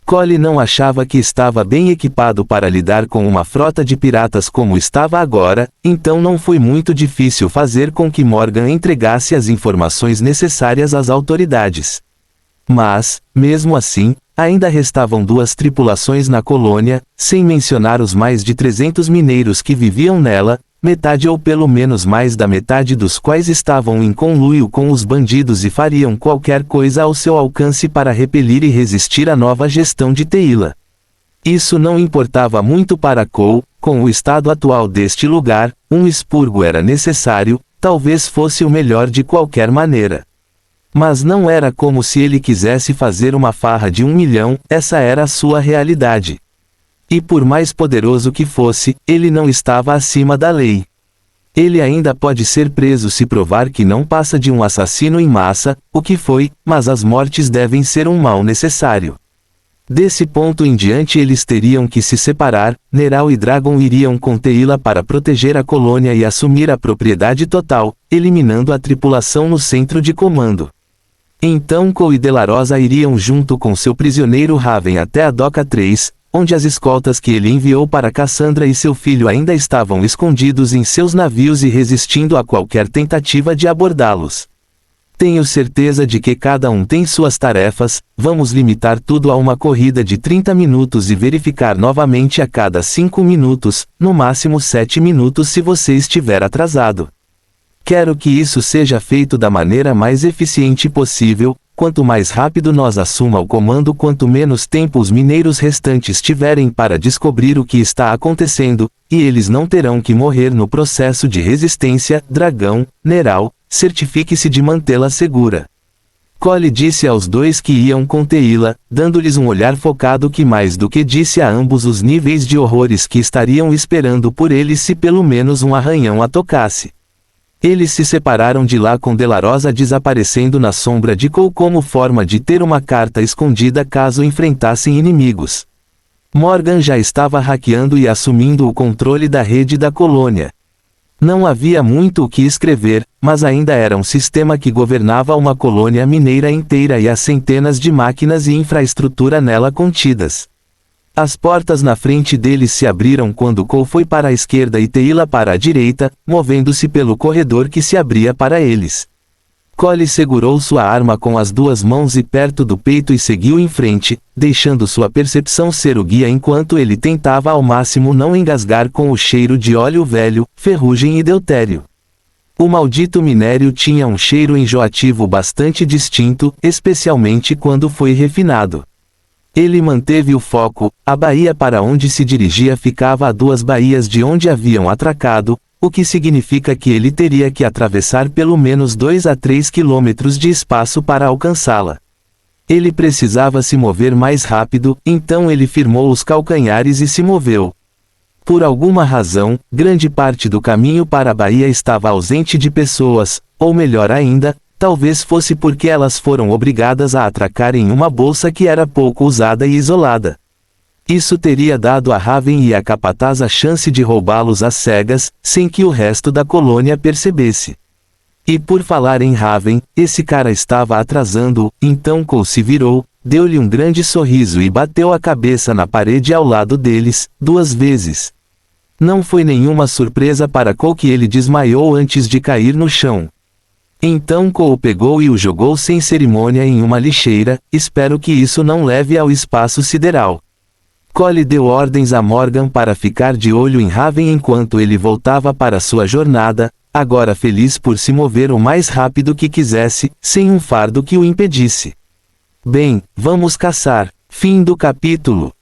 A: Cole não achava que estava bem equipado para lidar com uma frota de piratas como estava agora, então não foi muito difícil fazer com que Morgan entregasse as informações necessárias às autoridades. Mas, mesmo assim, ainda restavam 2 tripulações na colônia, sem mencionar os mais de 300 mineiros que viviam nela, metade ou pelo menos mais da metade dos quais estavam em conluio com os bandidos e fariam qualquer coisa ao seu alcance para repelir e resistir à nova gestão de Teila. Isso não importava muito para Cole, com o estado atual deste lugar, um expurgo era necessário, talvez fosse o melhor de qualquer maneira. Mas não era como se ele quisesse fazer uma farra de 1 milhão, essa era a sua realidade. E por mais poderoso que fosse, ele não estava acima da lei. Ele ainda pode ser preso se provar que não passa de um assassino em massa, o que foi, mas as mortes devem ser um mal necessário. Desse ponto em diante eles teriam que se separar, Neral e Dragon iriam com Teila para proteger a colônia e assumir a propriedade total, eliminando a tripulação no centro de comando. Então Cole e Delarosa iriam junto com seu prisioneiro Raven até a Doca 3, onde as escoltas que ele enviou para Cassandra e seu filho ainda estavam escondidos em seus navios e resistindo a qualquer tentativa de abordá-los. Tenho certeza de que cada um tem suas tarefas, vamos limitar tudo a uma corrida de 30 minutos e verificar novamente a cada 5 minutos, no máximo 7 minutos se você estiver atrasado. Quero que isso seja feito da maneira mais eficiente possível, quanto mais rápido nós assuma o comando quanto menos tempo os mineiros restantes tiverem para descobrir o que está acontecendo, e eles não terão que morrer no processo de resistência, Dragão, Neral, certifique-se de mantê-la segura. Cole disse aos 2 que iam com Teila, dando-lhes um olhar focado que mais do que disse a ambos os níveis de horrores que estariam esperando por eles se pelo menos um arranhão a tocasse. Eles se separaram de lá com Delarosa desaparecendo na sombra de Cole como forma de ter uma carta escondida caso enfrentassem inimigos. Morgan já estava hackeando e assumindo o controle da rede da colônia. Não havia muito o que escrever, mas ainda era um sistema que governava uma colônia mineira inteira e as centenas de máquinas e infraestrutura nela contidas. As portas na frente deles se abriram quando Cole foi para a esquerda e Teila para a direita, movendo-se pelo corredor que se abria para eles. Cole segurou sua arma com as 2 mãos e perto do peito e seguiu em frente, deixando sua percepção ser o guia enquanto ele tentava ao máximo não engasgar com o cheiro de óleo velho, ferrugem e deutério. O maldito minério tinha um cheiro enjoativo bastante distinto, especialmente quando foi refinado. Ele manteve o foco, a baía para onde se dirigia ficava a 2 baías de onde haviam atracado, o que significa que ele teria que atravessar pelo menos 2 a 3 quilômetros de espaço para alcançá-la. Ele precisava se mover mais rápido, então ele firmou os calcanhares e se moveu. Por alguma razão, grande parte do caminho para a baía estava ausente de pessoas, ou melhor ainda, talvez fosse porque elas foram obrigadas a atracar em uma bolsa que era pouco usada e isolada. Isso teria dado a Raven e a capataz a chance de roubá-los às cegas, sem que o resto da colônia percebesse. E por falar em Raven, esse cara estava atrasando-o, então Cole se virou, deu-lhe um grande sorriso e bateu a cabeça na parede ao lado deles, 2 vezes. Não foi nenhuma surpresa para Cole que ele desmaiou antes de cair no chão. Então Cole pegou e o jogou sem cerimônia em uma lixeira, espero que isso não leve ao espaço sideral. Cole deu ordens a Morgan para ficar de olho em Raven enquanto ele voltava para sua jornada, agora feliz por se mover o mais rápido que quisesse, sem um fardo que o impedisse. Bem, vamos caçar. Fim do capítulo.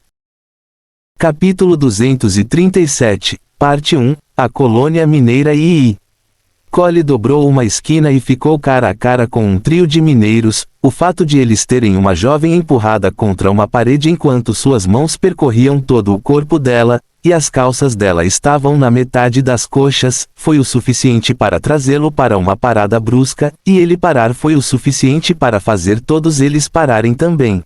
A: Capítulo 237, Parte 1, A Colônia Mineira II. Cole dobrou uma esquina e ficou cara a cara com um trio de mineiros, o fato de eles terem uma jovem empurrada contra uma parede enquanto suas mãos percorriam todo o corpo dela, e as calças dela estavam na metade das coxas, foi o suficiente para trazê-lo para uma parada brusca, e ele parar foi o suficiente para fazer todos eles pararem também.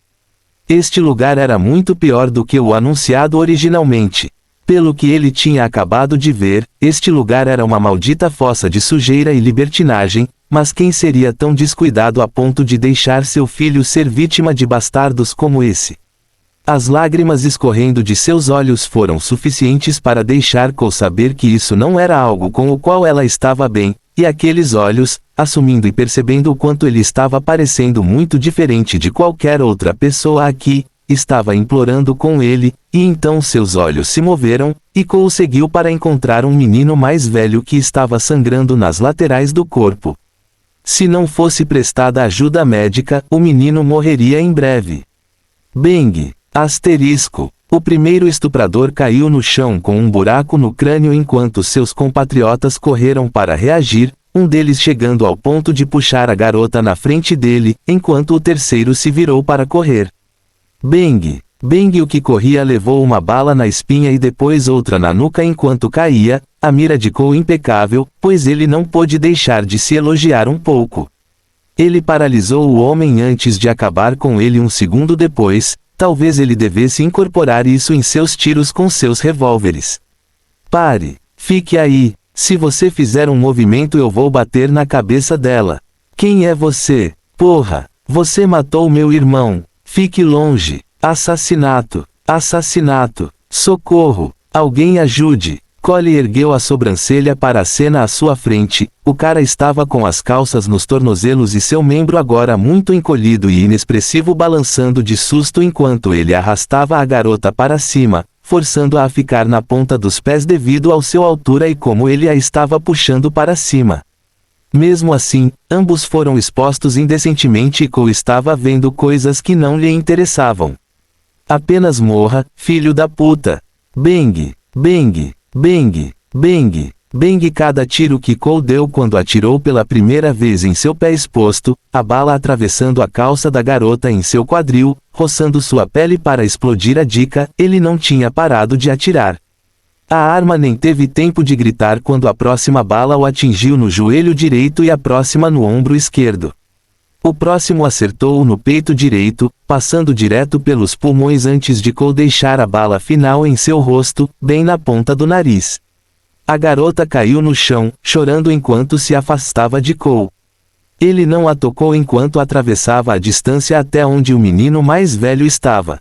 A: Este lugar era muito pior do que o anunciado originalmente. Pelo que ele tinha acabado de ver, este lugar era uma maldita fossa de sujeira e libertinagem, mas quem seria tão descuidado a ponto de deixar seu filho ser vítima de bastardos como esse? As lágrimas escorrendo de seus olhos foram suficientes para deixar Cole saber que isso não era algo com o qual ela estava bem, e aqueles olhos, assumindo e percebendo o quanto ele estava parecendo muito diferente de qualquer outra pessoa aqui, estava implorando com ele, e então seus olhos se moveram, e Cole seguiu para encontrar um menino mais velho que estava sangrando nas laterais do corpo. Se não fosse prestada ajuda médica, o menino morreria em breve. Bang! Asterisco. O primeiro estuprador caiu no chão com um buraco no crânio enquanto seus compatriotas correram para reagir, um deles chegando ao ponto de puxar a garota na frente dele, enquanto o terceiro se virou para correr. Bang! Bang! O que corria levou uma bala na espinha e depois outra na nuca enquanto caía, a mira de Cole impecável, pois ele não pôde deixar de se elogiar um pouco. Ele paralisou o homem antes de acabar com ele um segundo depois, talvez ele devesse incorporar isso em seus tiros com seus revólveres. Pare! Fique aí, se você fizer um movimento eu vou bater na cabeça dela. Quem é você? Porra! Você matou meu irmão! Fique longe! Assassinato! Assassinato! Socorro! Alguém ajude! Cole ergueu a sobrancelha para a cena à sua frente, o cara estava com as calças nos tornozelos e seu membro agora muito encolhido e inexpressivo balançando de susto enquanto ele arrastava a garota para cima, forçando-a a ficar na ponta dos pés devido ao seu altura e como ele a estava puxando para cima. Mesmo assim, ambos foram expostos indecentemente e Cole estava vendo coisas que não lhe interessavam. Apenas morra, filho da puta. Bang! Bang! Bang! Bang! Bang! Cada tiro que Cole deu quando atirou pela primeira vez em seu pé exposto, a bala atravessando a calça da garota em seu quadril, roçando sua pele para explodir a dica, ele não tinha parado de atirar. A arma nem teve tempo de gritar quando a próxima bala o atingiu no joelho direito e a próxima no ombro esquerdo. O próximo acertou-o no peito direito, passando direto pelos pulmões antes de Cole deixar a bala final em seu rosto, bem na ponta do nariz. A garota caiu no chão, chorando enquanto se afastava de Cole. Ele não a tocou enquanto atravessava a distância até onde o menino mais velho estava.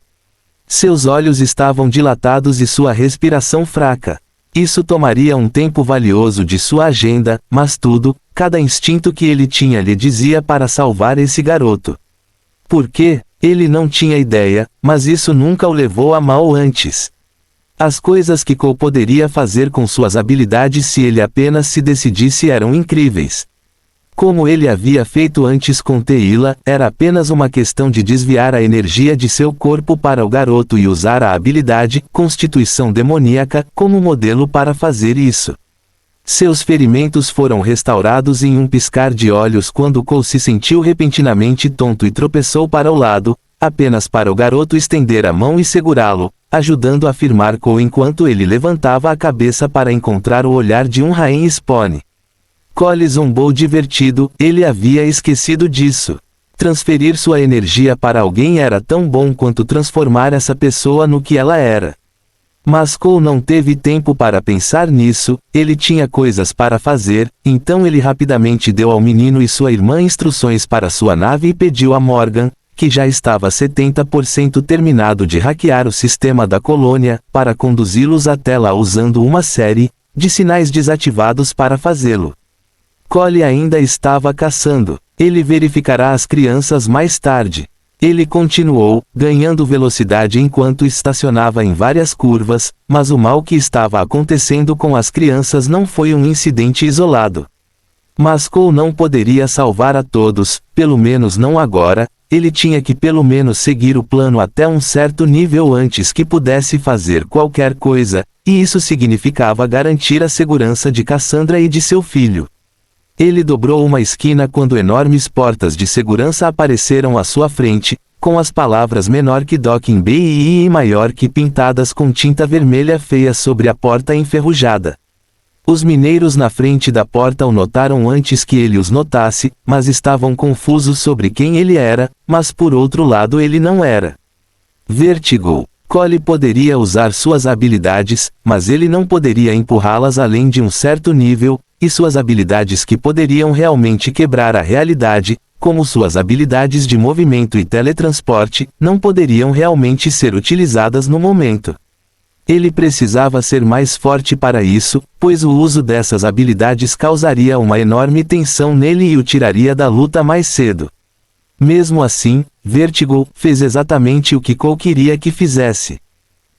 A: Seus olhos estavam dilatados e sua respiração fraca. Isso tomaria um tempo valioso de sua agenda, mas tudo, cada instinto que ele tinha lhe dizia para salvar esse garoto. Por quê? Ele não tinha ideia, mas isso nunca o levou a mal antes. As coisas que Cole poderia fazer com suas habilidades se ele apenas se decidisse eram incríveis. Como ele havia feito antes com Teila, era apenas uma questão de desviar a energia de seu corpo para o garoto e usar a habilidade, Constituição Demoníaca, como modelo para fazer isso. Seus ferimentos foram restaurados em um piscar de olhos quando Cole se sentiu repentinamente tonto e tropeçou para o lado, apenas para o garoto estender a mão e segurá-lo, ajudando a firmar Cole enquanto ele levantava a cabeça para encontrar o olhar de um Rain Spawn. Cole zombou divertido, ele havia esquecido disso. Transferir sua energia para alguém era tão bom quanto transformar essa pessoa no que ela era. Mas Cole não teve tempo para pensar nisso, ele tinha coisas para fazer, então ele rapidamente deu ao menino e sua irmã instruções para sua nave e pediu a Morgan, que já estava 70% terminado de hackear o sistema da colônia, para conduzi-los até lá usando uma série de sinais desativados para fazê-lo. Cole ainda estava caçando. Ele verificará as crianças mais tarde. Ele continuou, ganhando velocidade enquanto estacionava em várias curvas, mas o mal que estava acontecendo com as crianças não foi um incidente isolado. Mas Cole não poderia salvar a todos, pelo menos não agora. Ele tinha que pelo menos seguir o plano até um certo nível antes que pudesse fazer qualquer coisa, e isso significava garantir a segurança de Cassandra e de seu filho. Ele dobrou uma esquina quando enormes portas de segurança apareceram à sua frente, com as palavras menor que Docking Bay e maior que pintadas com tinta vermelha feia sobre a porta enferrujada. Os mineiros na frente da porta o notaram antes que ele os notasse, mas estavam confusos sobre quem ele era, mas por outro lado ele não era. Vertigo. Cole poderia usar suas habilidades, mas ele não poderia empurrá-las além de um certo nível, e suas habilidades que poderiam realmente quebrar a realidade, como suas habilidades de movimento e teletransporte, não poderiam realmente ser utilizadas no momento. Ele precisava ser mais forte para isso, pois o uso dessas habilidades causaria uma enorme tensão nele e o tiraria da luta mais cedo. Mesmo assim, Vertigo fez exatamente o que Cole queria que fizesse.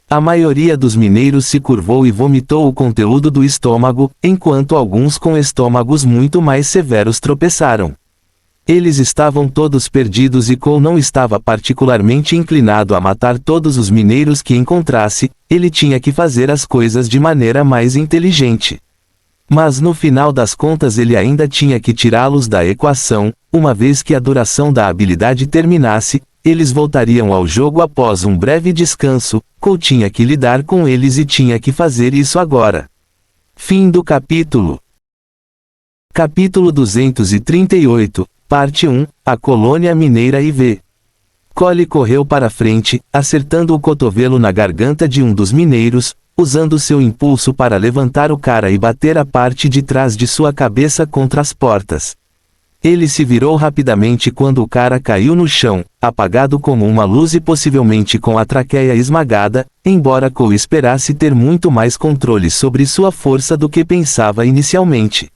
A: A maioria dos mineiros se curvou e vomitou o conteúdo do estômago, enquanto alguns com estômagos muito mais severos tropeçaram. Eles estavam todos perdidos e Cole não estava particularmente inclinado a matar todos os mineiros que encontrasse, ele tinha que fazer as coisas de maneira mais inteligente. Mas no final das contas ele ainda tinha que tirá-los da equação, uma vez que a duração da habilidade terminasse, eles voltariam ao jogo após um breve descanso, Cole tinha que lidar com eles e tinha que fazer isso agora. Fim do capítulo. Capítulo 238, Parte 1, A Colônia Mineira IV. Cole correu para frente, acertando o cotovelo na garganta de um dos mineiros, usando seu impulso para levantar o cara e bater a parte de trás de sua cabeça contra as portas. Ele se virou rapidamente quando o cara caiu no chão, apagado como uma luz e possivelmente com a traqueia esmagada, embora Cole esperasse ter muito mais controle sobre sua força do que pensava inicialmente.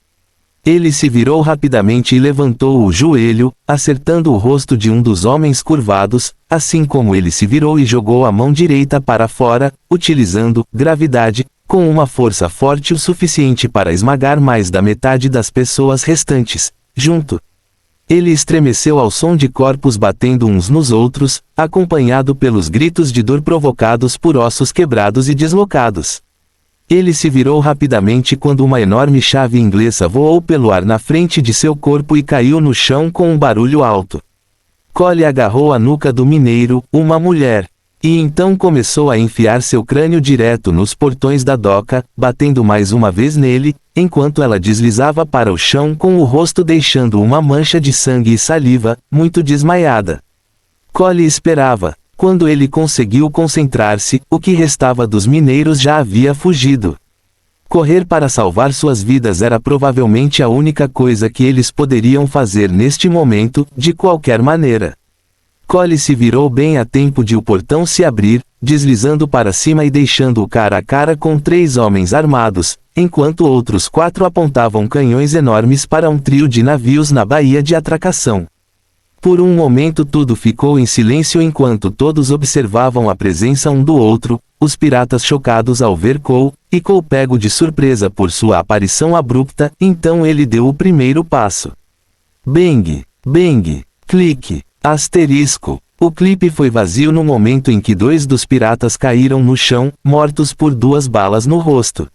A: Ele se virou rapidamente e levantou o joelho, acertando o rosto de um dos homens curvados, assim como ele se virou e jogou a mão direita para fora, utilizando gravidade, com uma força forte o suficiente para esmagar mais da metade das pessoas restantes, junto. Ele estremeceu ao som de corpos batendo uns nos outros, acompanhado pelos gritos de dor provocados por ossos quebrados e deslocados. Ele se virou rapidamente quando uma enorme chave inglesa voou pelo ar na frente de seu corpo e caiu no chão com um barulho alto. Cole agarrou a nuca do mineiro, uma mulher, e então começou a enfiar seu crânio direto nos portões da doca, batendo mais uma vez nele, enquanto ela deslizava para o chão com o rosto deixando uma mancha de sangue e saliva, muito desmaiada. Cole esperava. Quando ele conseguiu concentrar-se, o que restava dos mineiros já havia fugido. Correr para salvar suas vidas era provavelmente a única coisa que eles poderiam fazer neste momento, de qualquer maneira. Cole se virou bem a tempo de o portão se abrir, deslizando para cima e deixando-o cara a cara com 3 homens armados, enquanto outros 4 apontavam canhões enormes para um trio de navios na baía de atracação. Por um momento tudo ficou em silêncio enquanto todos observavam a presença um do outro, os piratas chocados ao ver Cole, e Cole pego de surpresa por sua aparição abrupta, então ele deu o primeiro passo. Bang! Bang! Clique! Asterisco! O clipe foi vazio no momento em que 2 dos piratas caíram no chão, mortos por 2 balas no rosto.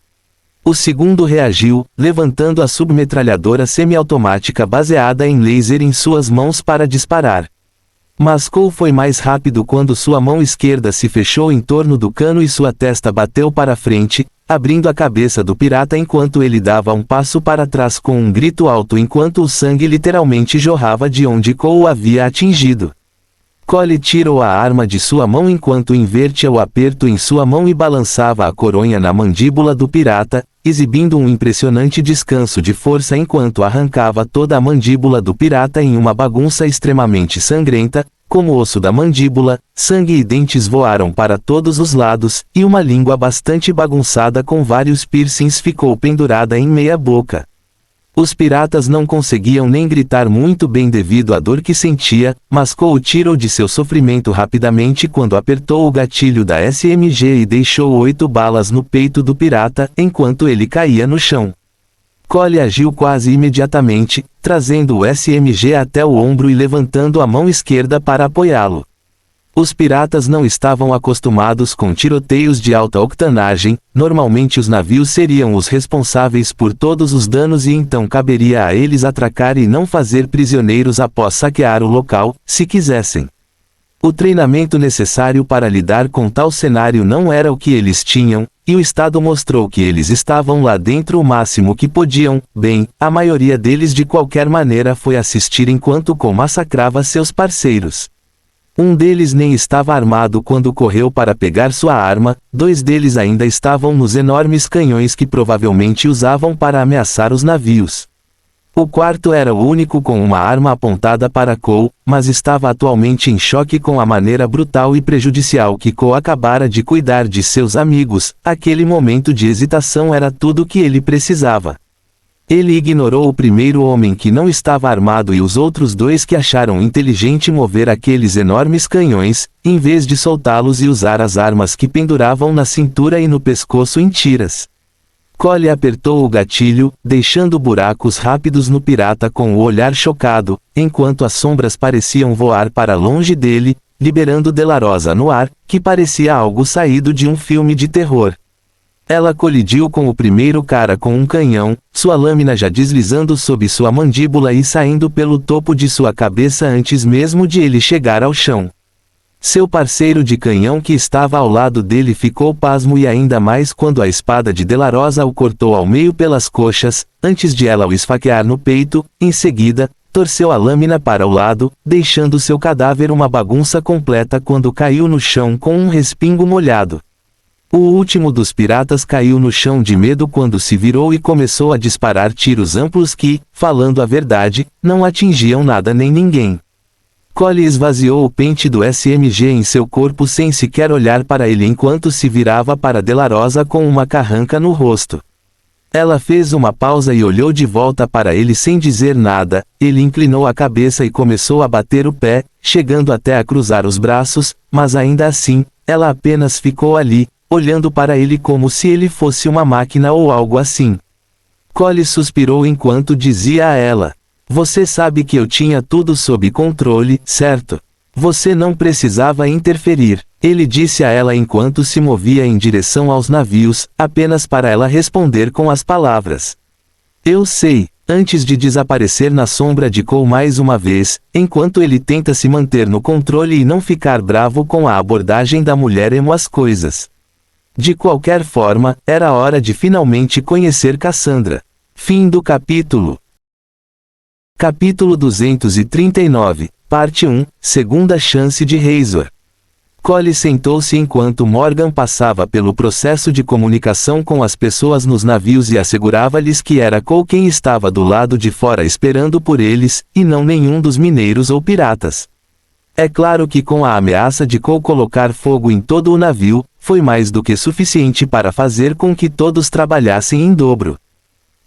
A: O segundo reagiu, levantando a submetralhadora semiautomática baseada em laser em suas mãos para disparar. Mas Cole foi mais rápido quando sua mão esquerda se fechou em torno do cano e sua testa bateu para frente, abrindo a cabeça do pirata enquanto ele dava um passo para trás com um grito alto enquanto o sangue literalmente jorrava de onde Cole o havia atingido. Cole tirou a arma de sua mão enquanto invertia o aperto em sua mão e balançava a coronha na mandíbula do pirata, exibindo um impressionante descanso de força enquanto arrancava toda a mandíbula do pirata em uma bagunça extremamente sangrenta, como o osso da mandíbula, sangue e dentes voaram para todos os lados, e uma língua bastante bagunçada com vários piercings ficou pendurada em meia boca. Os piratas não conseguiam nem gritar muito bem devido à dor que sentia, mas Cole tirou de seu sofrimento rapidamente quando apertou o gatilho da SMG e deixou 8 balas no peito do pirata enquanto ele caía no chão. Cole agiu quase imediatamente, trazendo o SMG até o ombro e levantando a mão esquerda para apoiá-lo. Os piratas não estavam acostumados com tiroteios de alta octanagem, normalmente os navios seriam os responsáveis por todos os danos e então caberia a eles atracar e não fazer prisioneiros após saquear o local, se quisessem. O treinamento necessário para lidar com tal cenário não era o que eles tinham, e o Estado mostrou que eles estavam lá dentro o máximo que podiam. Bem, a maioria deles de qualquer maneira foi assistir enquanto Cole massacrava seus parceiros. Um deles nem estava armado quando correu para pegar sua arma, 2 deles ainda estavam nos enormes canhões que provavelmente usavam para ameaçar os navios. O quarto era o único com uma arma apontada para Cole, mas estava atualmente em choque com a maneira brutal e prejudicial que Cole acabara de cuidar de seus amigos. Aquele momento de hesitação era tudo que ele precisava. Ele ignorou o primeiro homem que não estava armado e os outros 2 que acharam inteligente mover aqueles enormes canhões, em vez de soltá-los e usar as armas que penduravam na cintura e no pescoço em tiras. Cole apertou o gatilho, deixando buracos rápidos no pirata com o olhar chocado, enquanto as sombras pareciam voar para longe dele, liberando Delarosa no ar, que parecia algo saído de um filme de terror. Ela colidiu com o primeiro cara com um canhão, sua lâmina já deslizando sob sua mandíbula e saindo pelo topo de sua cabeça antes mesmo de ele chegar ao chão. Seu parceiro de canhão que estava ao lado dele ficou pasmo e ainda mais quando a espada de Delarosa o cortou ao meio pelas coxas, antes de ela o esfaquear no peito. Em seguida, torceu a lâmina para o lado, deixando seu cadáver uma bagunça completa quando caiu no chão com um respingo molhado. O último dos piratas caiu no chão de medo quando se virou e começou a disparar tiros amplos que, falando a verdade, não atingiam nada nem ninguém. Cole esvaziou o pente do SMG em seu corpo sem sequer olhar para ele enquanto se virava para Delarosa com uma carranca no rosto. Ela fez uma pausa e olhou de volta para ele sem dizer nada. Ele inclinou a cabeça e começou a bater o pé, chegando até a cruzar os braços, mas ainda assim, ela apenas ficou ali, olhando para ele como se ele fosse uma máquina ou algo assim. Cole suspirou enquanto dizia a ela: "Você sabe que eu tinha tudo sob controle, certo? Você não precisava interferir", ele disse a ela enquanto se movia em direção aos navios, apenas para ela responder com as palavras: "Eu sei", antes de desaparecer na sombra de Cole mais uma vez, enquanto ele tenta se manter no controle e não ficar bravo com a abordagem da mulher emo às coisas. De qualquer forma, era hora de finalmente conhecer Cassandra. Fim do capítulo. Capítulo 239, Parte 1, Segunda Chance de Razor. Cole sentou-se enquanto Morgan passava pelo processo de comunicação com as pessoas nos navios e assegurava-lhes que era Cole quem estava do lado de fora esperando por eles, e não nenhum dos mineiros ou piratas. É claro que com a ameaça de Cole colocar fogo em todo o navio, foi mais do que suficiente para fazer com que todos trabalhassem em dobro.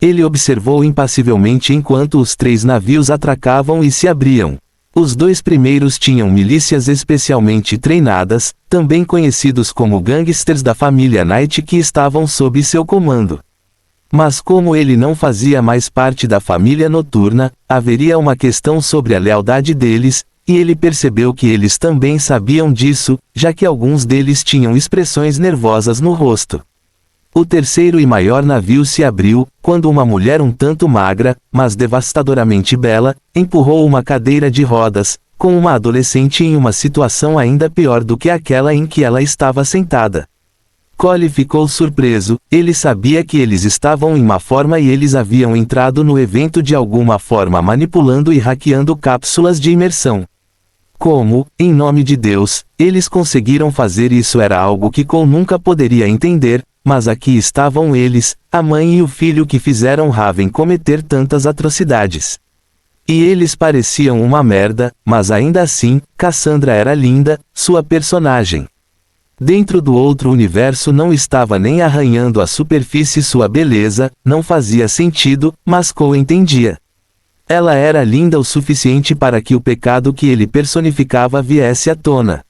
A: Ele observou impassivelmente enquanto os 3 navios atracavam e se abriam. Os 2 primeiros tinham milícias especialmente treinadas, também conhecidos como gangsters da família Knight que estavam sob seu comando. Mas como ele não fazia mais parte da família noturna, haveria uma questão sobre a lealdade deles, e ele percebeu que eles também sabiam disso, já que alguns deles tinham expressões nervosas no rosto. O terceiro e maior navio se abriu, quando uma mulher um tanto magra, mas devastadoramente bela, empurrou uma cadeira de rodas, com uma adolescente em uma situação ainda pior do que aquela em que ela estava sentada. Cole ficou surpreso, ele sabia que eles estavam em má forma e eles haviam entrado no evento de alguma forma manipulando e hackeando cápsulas de imersão. Como, em nome de Deus, eles conseguiram fazer isso era algo que Cole nunca poderia entender, mas aqui estavam eles, a mãe e o filho que fizeram Raven cometer tantas atrocidades. E eles pareciam uma merda, mas ainda assim, Cassandra era linda, sua personagem. Dentro do outro universo não estava nem arranhando a superfície sua beleza, não fazia sentido, mas Cole entendia. Ela era linda o suficiente para que o pecado que ele personificava viesse à tona.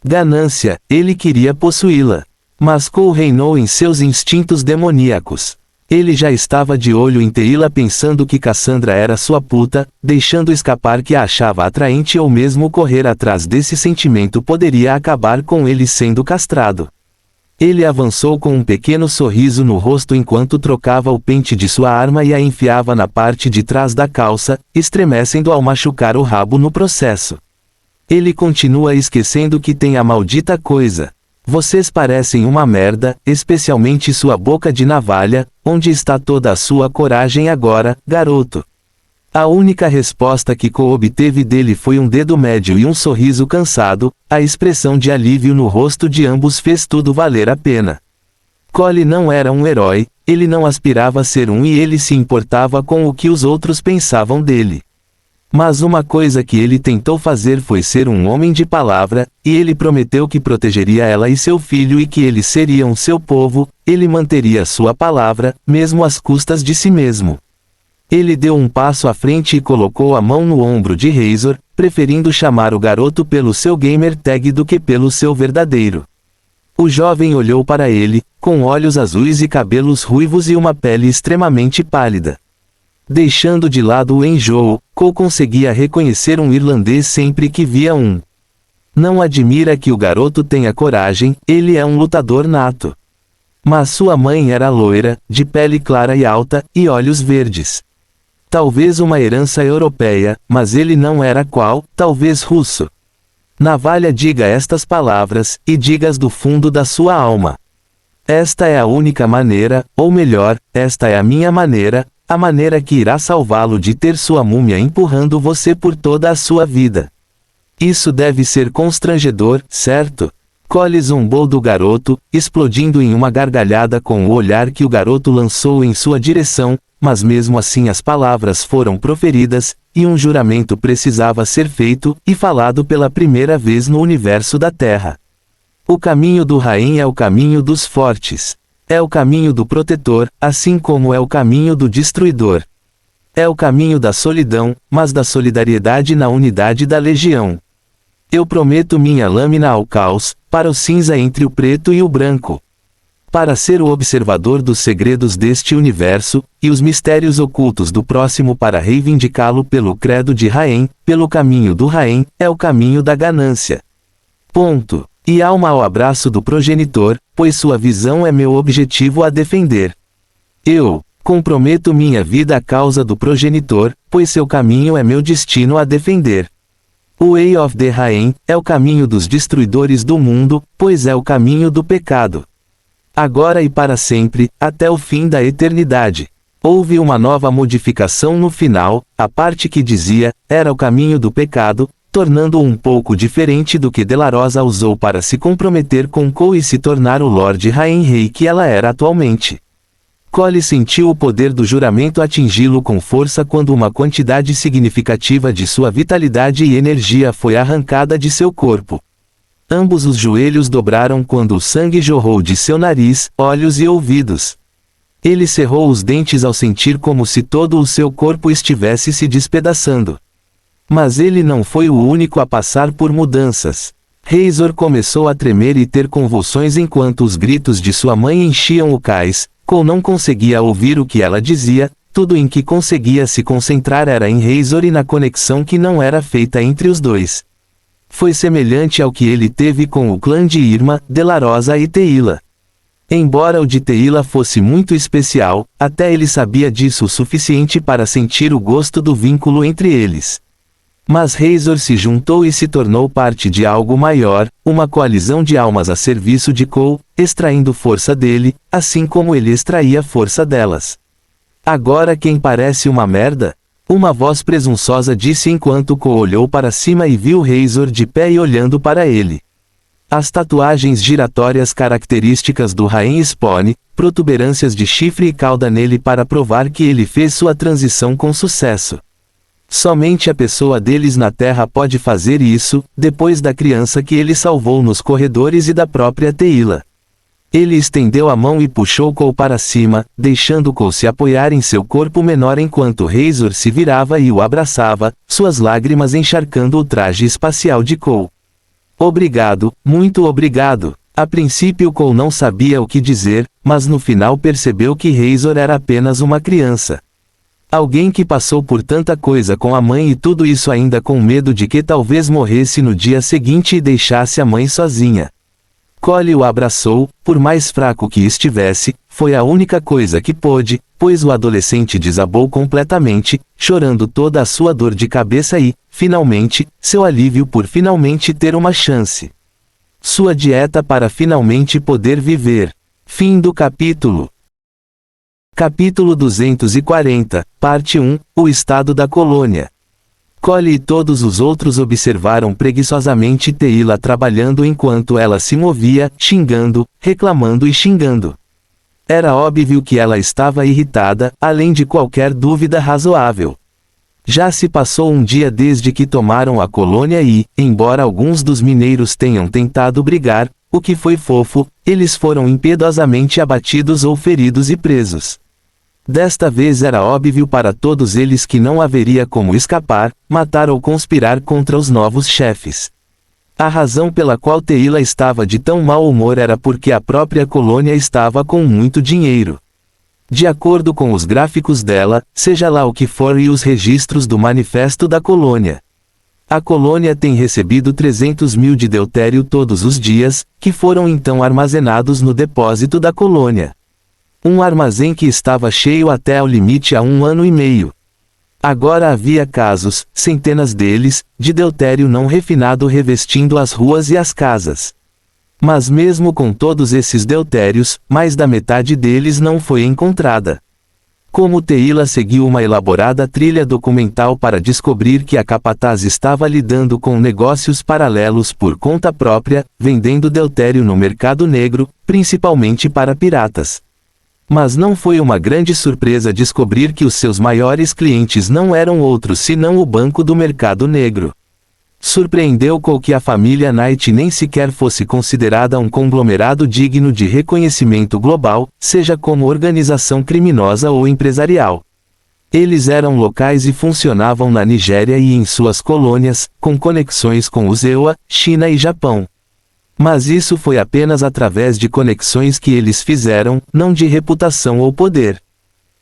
A: Ganância, ele queria possuí-la. Mas Cole reinou em seus instintos demoníacos. Ele já estava de olho em Teila pensando que Cassandra era sua puta, deixando escapar que a achava atraente ou mesmo correr atrás desse sentimento poderia acabar com ele sendo castrado. Ele avançou com um pequeno sorriso no rosto enquanto trocava o pente de sua arma e a enfiava na parte de trás da calça, estremecendo ao machucar o rabo no processo. Ele continua esquecendo que tem a maldita coisa. Vocês parecem uma merda, especialmente sua boca de navalha, onde está toda a sua coragem agora, garoto? A única resposta que Cole obteve dele foi um dedo médio e um sorriso cansado, a expressão de alívio no rosto de ambos fez tudo valer a pena. Cole não era um herói, ele não aspirava a ser um e ele se importava com o que os outros pensavam dele. Mas uma coisa que ele tentou fazer foi ser um homem de palavra, e ele prometeu que protegeria ela e seu filho e que eles seriam seu povo, ele manteria sua palavra, mesmo às custas de si mesmo. Ele deu um passo à frente e colocou a mão no ombro de Razor, preferindo chamar o garoto pelo seu gamer tag do que pelo seu verdadeiro. O jovem olhou para ele, com olhos azuis e cabelos ruivos e uma pele extremamente pálida. Deixando de lado o enjoo, Cole conseguia reconhecer um irlandês sempre que via um. Não admira que o garoto tenha coragem, ele é um lutador nato. Mas sua mãe era loira, de pele clara e alta, e olhos verdes. Talvez uma herança europeia, mas ele não era qual, talvez russo. Navalha diga estas palavras, e diga-as do fundo da sua alma. Esta é a única maneira, ou melhor, esta é a minha maneira, a maneira que irá salvá-lo de ter sua múmia empurrando você por toda a sua vida. Isso deve ser constrangedor, certo? Cole zombou do garoto, explodindo em uma gargalhada com o olhar que o garoto lançou em sua direção, mas mesmo assim as palavras foram proferidas, e um juramento precisava ser feito, e falado pela primeira vez no universo da Terra. O caminho do Rain é o caminho dos fortes. É o caminho do protetor, assim como é o caminho do destruidor. É o caminho da solidão, mas da solidariedade na unidade da legião. Eu prometo minha lâmina ao caos, para o cinza entre o preto e o branco. Para ser o observador dos segredos deste universo, e os mistérios ocultos do próximo para reivindicá-lo pelo credo de Rain, pelo caminho do Rain, é o caminho da ganância. Ponto. E alma ao abraço do progenitor, pois sua visão é meu objetivo a defender. Eu comprometo minha vida à causa do progenitor, pois seu caminho é meu destino a defender. O Way of the Rain é o caminho dos destruidores do mundo, pois é o caminho do pecado. Agora e para sempre, até o fim da eternidade. Houve uma nova modificação no final, a parte que dizia, era o caminho do pecado, tornando-o um pouco diferente do que Delarosa usou para se comprometer com Cole e se tornar o Lord Rain Rei que ela era atualmente. Cole sentiu o poder do juramento atingi-lo com força quando uma quantidade significativa de sua vitalidade e energia foi arrancada de seu corpo. Ambos os joelhos dobraram quando o sangue jorrou de seu nariz, olhos e ouvidos. Ele cerrou os dentes ao sentir como se todo o seu corpo estivesse se despedaçando. Mas ele não foi o único a passar por mudanças. Razor começou a tremer e ter convulsões enquanto os gritos de sua mãe enchiam o cais. Cole não conseguia ouvir o que ela dizia, tudo em que conseguia se concentrar era em Razor e na conexão que não era feita entre os dois. Foi semelhante ao que ele teve com o clã de Irma, Delarosa e Teila. Embora o de Teila fosse muito especial, até ele sabia disso o suficiente para sentir o gosto do vínculo entre eles. Mas Razor se juntou e se tornou parte de algo maior, uma coalizão de almas a serviço de Cole, extraindo força dele, assim como ele extraía força delas. Agora quem parece uma merda? Uma voz presunçosa disse enquanto Cole olhou para cima e viu Razor de pé e olhando para ele. As tatuagens giratórias características do Rain Spawn, protuberâncias de chifre e cauda nele para provar que ele fez sua transição com sucesso. Somente a pessoa deles na Terra pode fazer isso, depois da criança que ele salvou nos corredores e da própria Teila. Ele estendeu a mão e puxou Cole para cima, deixando Cole se apoiar em seu corpo menor enquanto Razor se virava e o abraçava, suas lágrimas encharcando o traje espacial de Cole. Obrigado, muito obrigado. A princípio Cole não sabia o que dizer, mas no final percebeu que Razor era apenas uma criança. Alguém que passou por tanta coisa com a mãe e tudo isso ainda com medo de que talvez morresse no dia seguinte e deixasse a mãe sozinha. Cole o abraçou, por mais fraco que estivesse, foi a única coisa que pôde, pois o adolescente desabou completamente, chorando toda a sua dor de cabeça e, finalmente, seu alívio por finalmente ter uma chance. Sua dieta para finalmente poder viver. Fim do capítulo. Capítulo 240, Parte 1, O Estado da Colônia. Cole e todos os outros observaram preguiçosamente Teila trabalhando enquanto ela se movia, xingando, reclamando e xingando. Era óbvio que ela estava irritada, além de qualquer dúvida razoável. Já se passou um dia desde que tomaram a colônia e, embora alguns dos mineiros tenham tentado brigar, o que foi fofo, eles foram impiedosamente abatidos ou feridos e presos. Desta vez era óbvio para todos eles que não haveria como escapar, matar ou conspirar contra os novos chefes. A razão pela qual Teila estava de tão mau humor era porque a própria colônia estava com muito dinheiro. De acordo com os gráficos dela, seja lá o que for e os registros do manifesto da colônia. A colônia tem recebido 300 mil de deutério todos os dias, que foram então armazenados no depósito da colônia. Um armazém que estava cheio até ao limite há 1 ano e meio. Agora havia casos, centenas deles, de deutério não refinado revestindo as ruas e as casas. Mas mesmo com todos esses deutérios, mais da metade deles não foi encontrada. Como Teila seguiu uma elaborada trilha documental para descobrir que a capataz estava lidando com negócios paralelos por conta própria, vendendo deutério no mercado negro, principalmente para piratas. Mas não foi uma grande surpresa descobrir que os seus maiores clientes não eram outros senão o Banco do Mercado Negro. Surpreendeu com que a família Knight nem sequer fosse considerada um conglomerado digno de reconhecimento global, seja como organização criminosa ou empresarial. Eles eram locais e funcionavam na Nigéria e em suas colônias, com conexões com os EUA, China e Japão. Mas isso foi apenas através de conexões que eles fizeram, não de reputação ou poder.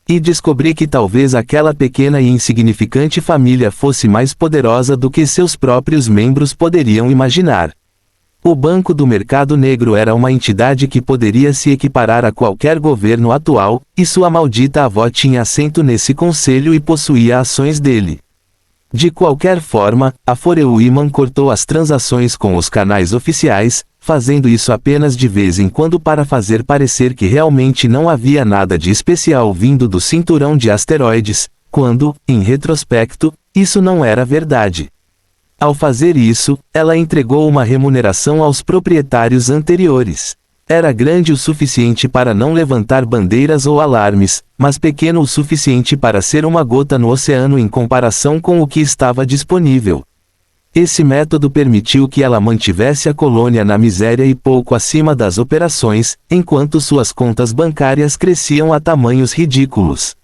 A: E descobri que talvez aquela pequena e insignificante família fosse mais poderosa do que seus próprios membros poderiam imaginar. O Banco do Mercado Negro era uma entidade que poderia se equiparar a qualquer governo atual, e sua maldita avó tinha assento nesse conselho e possuía ações dele. De qualquer forma, a Foreuiman cortou as transações com os canais oficiais, fazendo isso apenas de vez em quando para fazer parecer que realmente não havia nada de especial vindo do cinturão de asteroides, quando, em retrospecto, isso não era verdade. Ao fazer isso, ela entregou uma remuneração aos proprietários anteriores. Era grande o suficiente para não levantar bandeiras ou alarmes, mas pequeno o suficiente para ser uma gota no oceano em comparação com o que estava disponível. Esse método permitiu que ela mantivesse a colônia na miséria e pouco acima das operações, enquanto suas contas bancárias cresciam a tamanhos ridículos.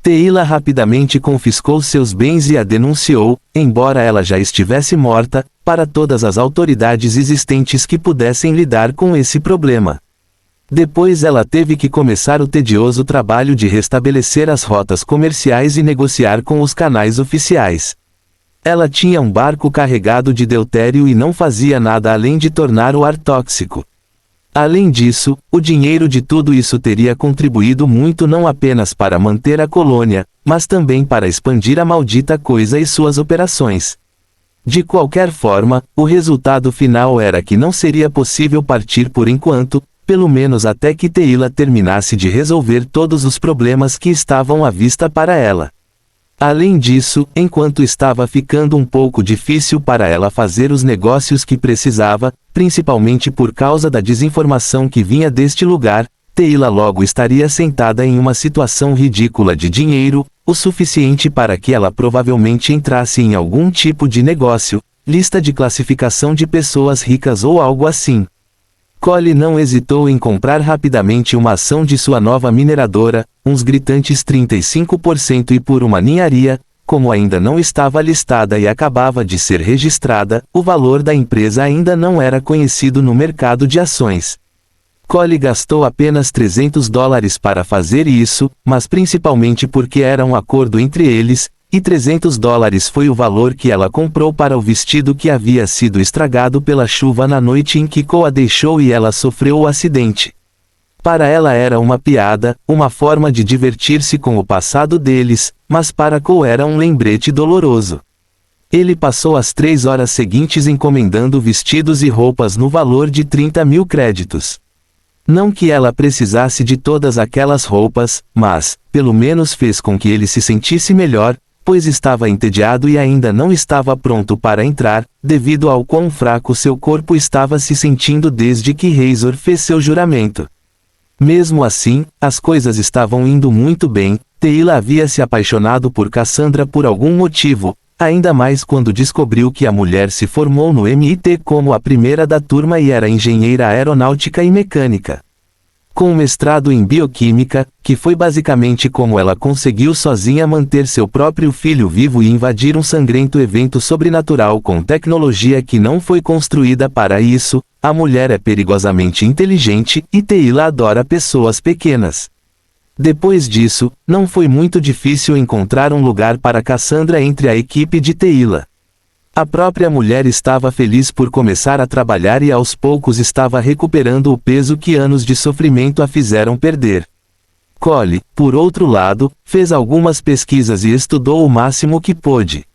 A: Teila rapidamente confiscou seus bens e a denunciou, embora ela já estivesse morta, para todas as autoridades existentes que pudessem lidar com esse problema. Depois ela teve que começar o tedioso trabalho de restabelecer as rotas comerciais e negociar com os canais oficiais. Ela tinha um barco carregado de deutério e não fazia nada além de tornar o ar tóxico. Além disso, o dinheiro de tudo isso teria contribuído muito não apenas para manter a colônia, mas também para expandir a maldita coisa e suas operações. De qualquer forma, o resultado final era que não seria possível partir por enquanto, pelo menos até que Teila terminasse de resolver todos os problemas que estavam à vista para ela. Além disso, enquanto estava ficando um pouco difícil para ela fazer os negócios que precisava, principalmente por causa da desinformação que vinha deste lugar, Teila logo estaria sentada em uma situação ridícula de dinheiro, o suficiente para que ela provavelmente entrasse em algum tipo de negócio, lista de classificação de pessoas ricas ou algo assim. Cole não hesitou em comprar rapidamente uma ação de sua nova mineradora, uns gritantes 35% e por uma ninharia, como ainda não estava listada e acabava de ser registrada, o valor da empresa ainda não era conhecido no mercado de ações. Cole gastou apenas $300 para fazer isso, mas principalmente porque era um acordo entre eles, e $300 foi o valor que ela comprou para o vestido que havia sido estragado pela chuva na noite em que Cole a deixou e ela sofreu o acidente. Para ela era uma piada, uma forma de divertir-se com o passado deles, mas para Cole era um lembrete doloroso. Ele passou as 3 horas seguintes encomendando vestidos e roupas no valor de 30.000 créditos. Não que ela precisasse de todas aquelas roupas, mas, pelo menos fez com que ele se sentisse melhor, pois estava entediado e ainda não estava pronto para entrar, devido ao quão fraco seu corpo estava se sentindo desde que Razor fez seu juramento. Mesmo assim, as coisas estavam indo muito bem. Teila havia se apaixonado por Cassandra por algum motivo, ainda mais quando descobriu que a mulher se formou no MIT como a primeira da turma e era engenheira aeronáutica e mecânica. Com um mestrado em bioquímica, que foi basicamente como ela conseguiu sozinha manter seu próprio filho vivo e invadir um sangrento evento sobrenatural com tecnologia que não foi construída para isso, a mulher é perigosamente inteligente e Teila adora pessoas pequenas. Depois disso, não foi muito difícil encontrar um lugar para Cassandra entre a equipe de Teila. A própria mulher estava feliz por começar a trabalhar e aos poucos estava recuperando o peso que anos de sofrimento a fizeram perder. Cole, por outro lado, fez algumas pesquisas e estudou o máximo que pôde.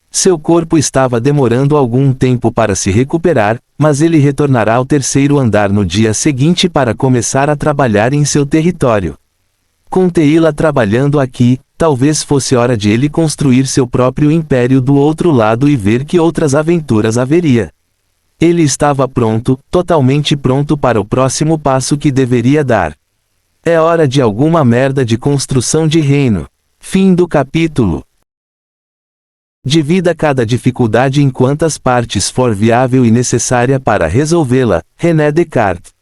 A: Seu corpo estava demorando algum tempo para se recuperar, mas ele retornará ao 3º andar no dia seguinte para começar a trabalhar em seu território. Com Teila trabalhando aqui, talvez fosse hora de ele construir seu próprio império do outro lado e ver que outras aventuras haveria. Ele estava pronto, totalmente pronto para o próximo passo que deveria dar. É hora de alguma merda de construção de reino. Fim do capítulo. Divida cada dificuldade em quantas partes for viável e necessária para resolvê-la. René Descartes.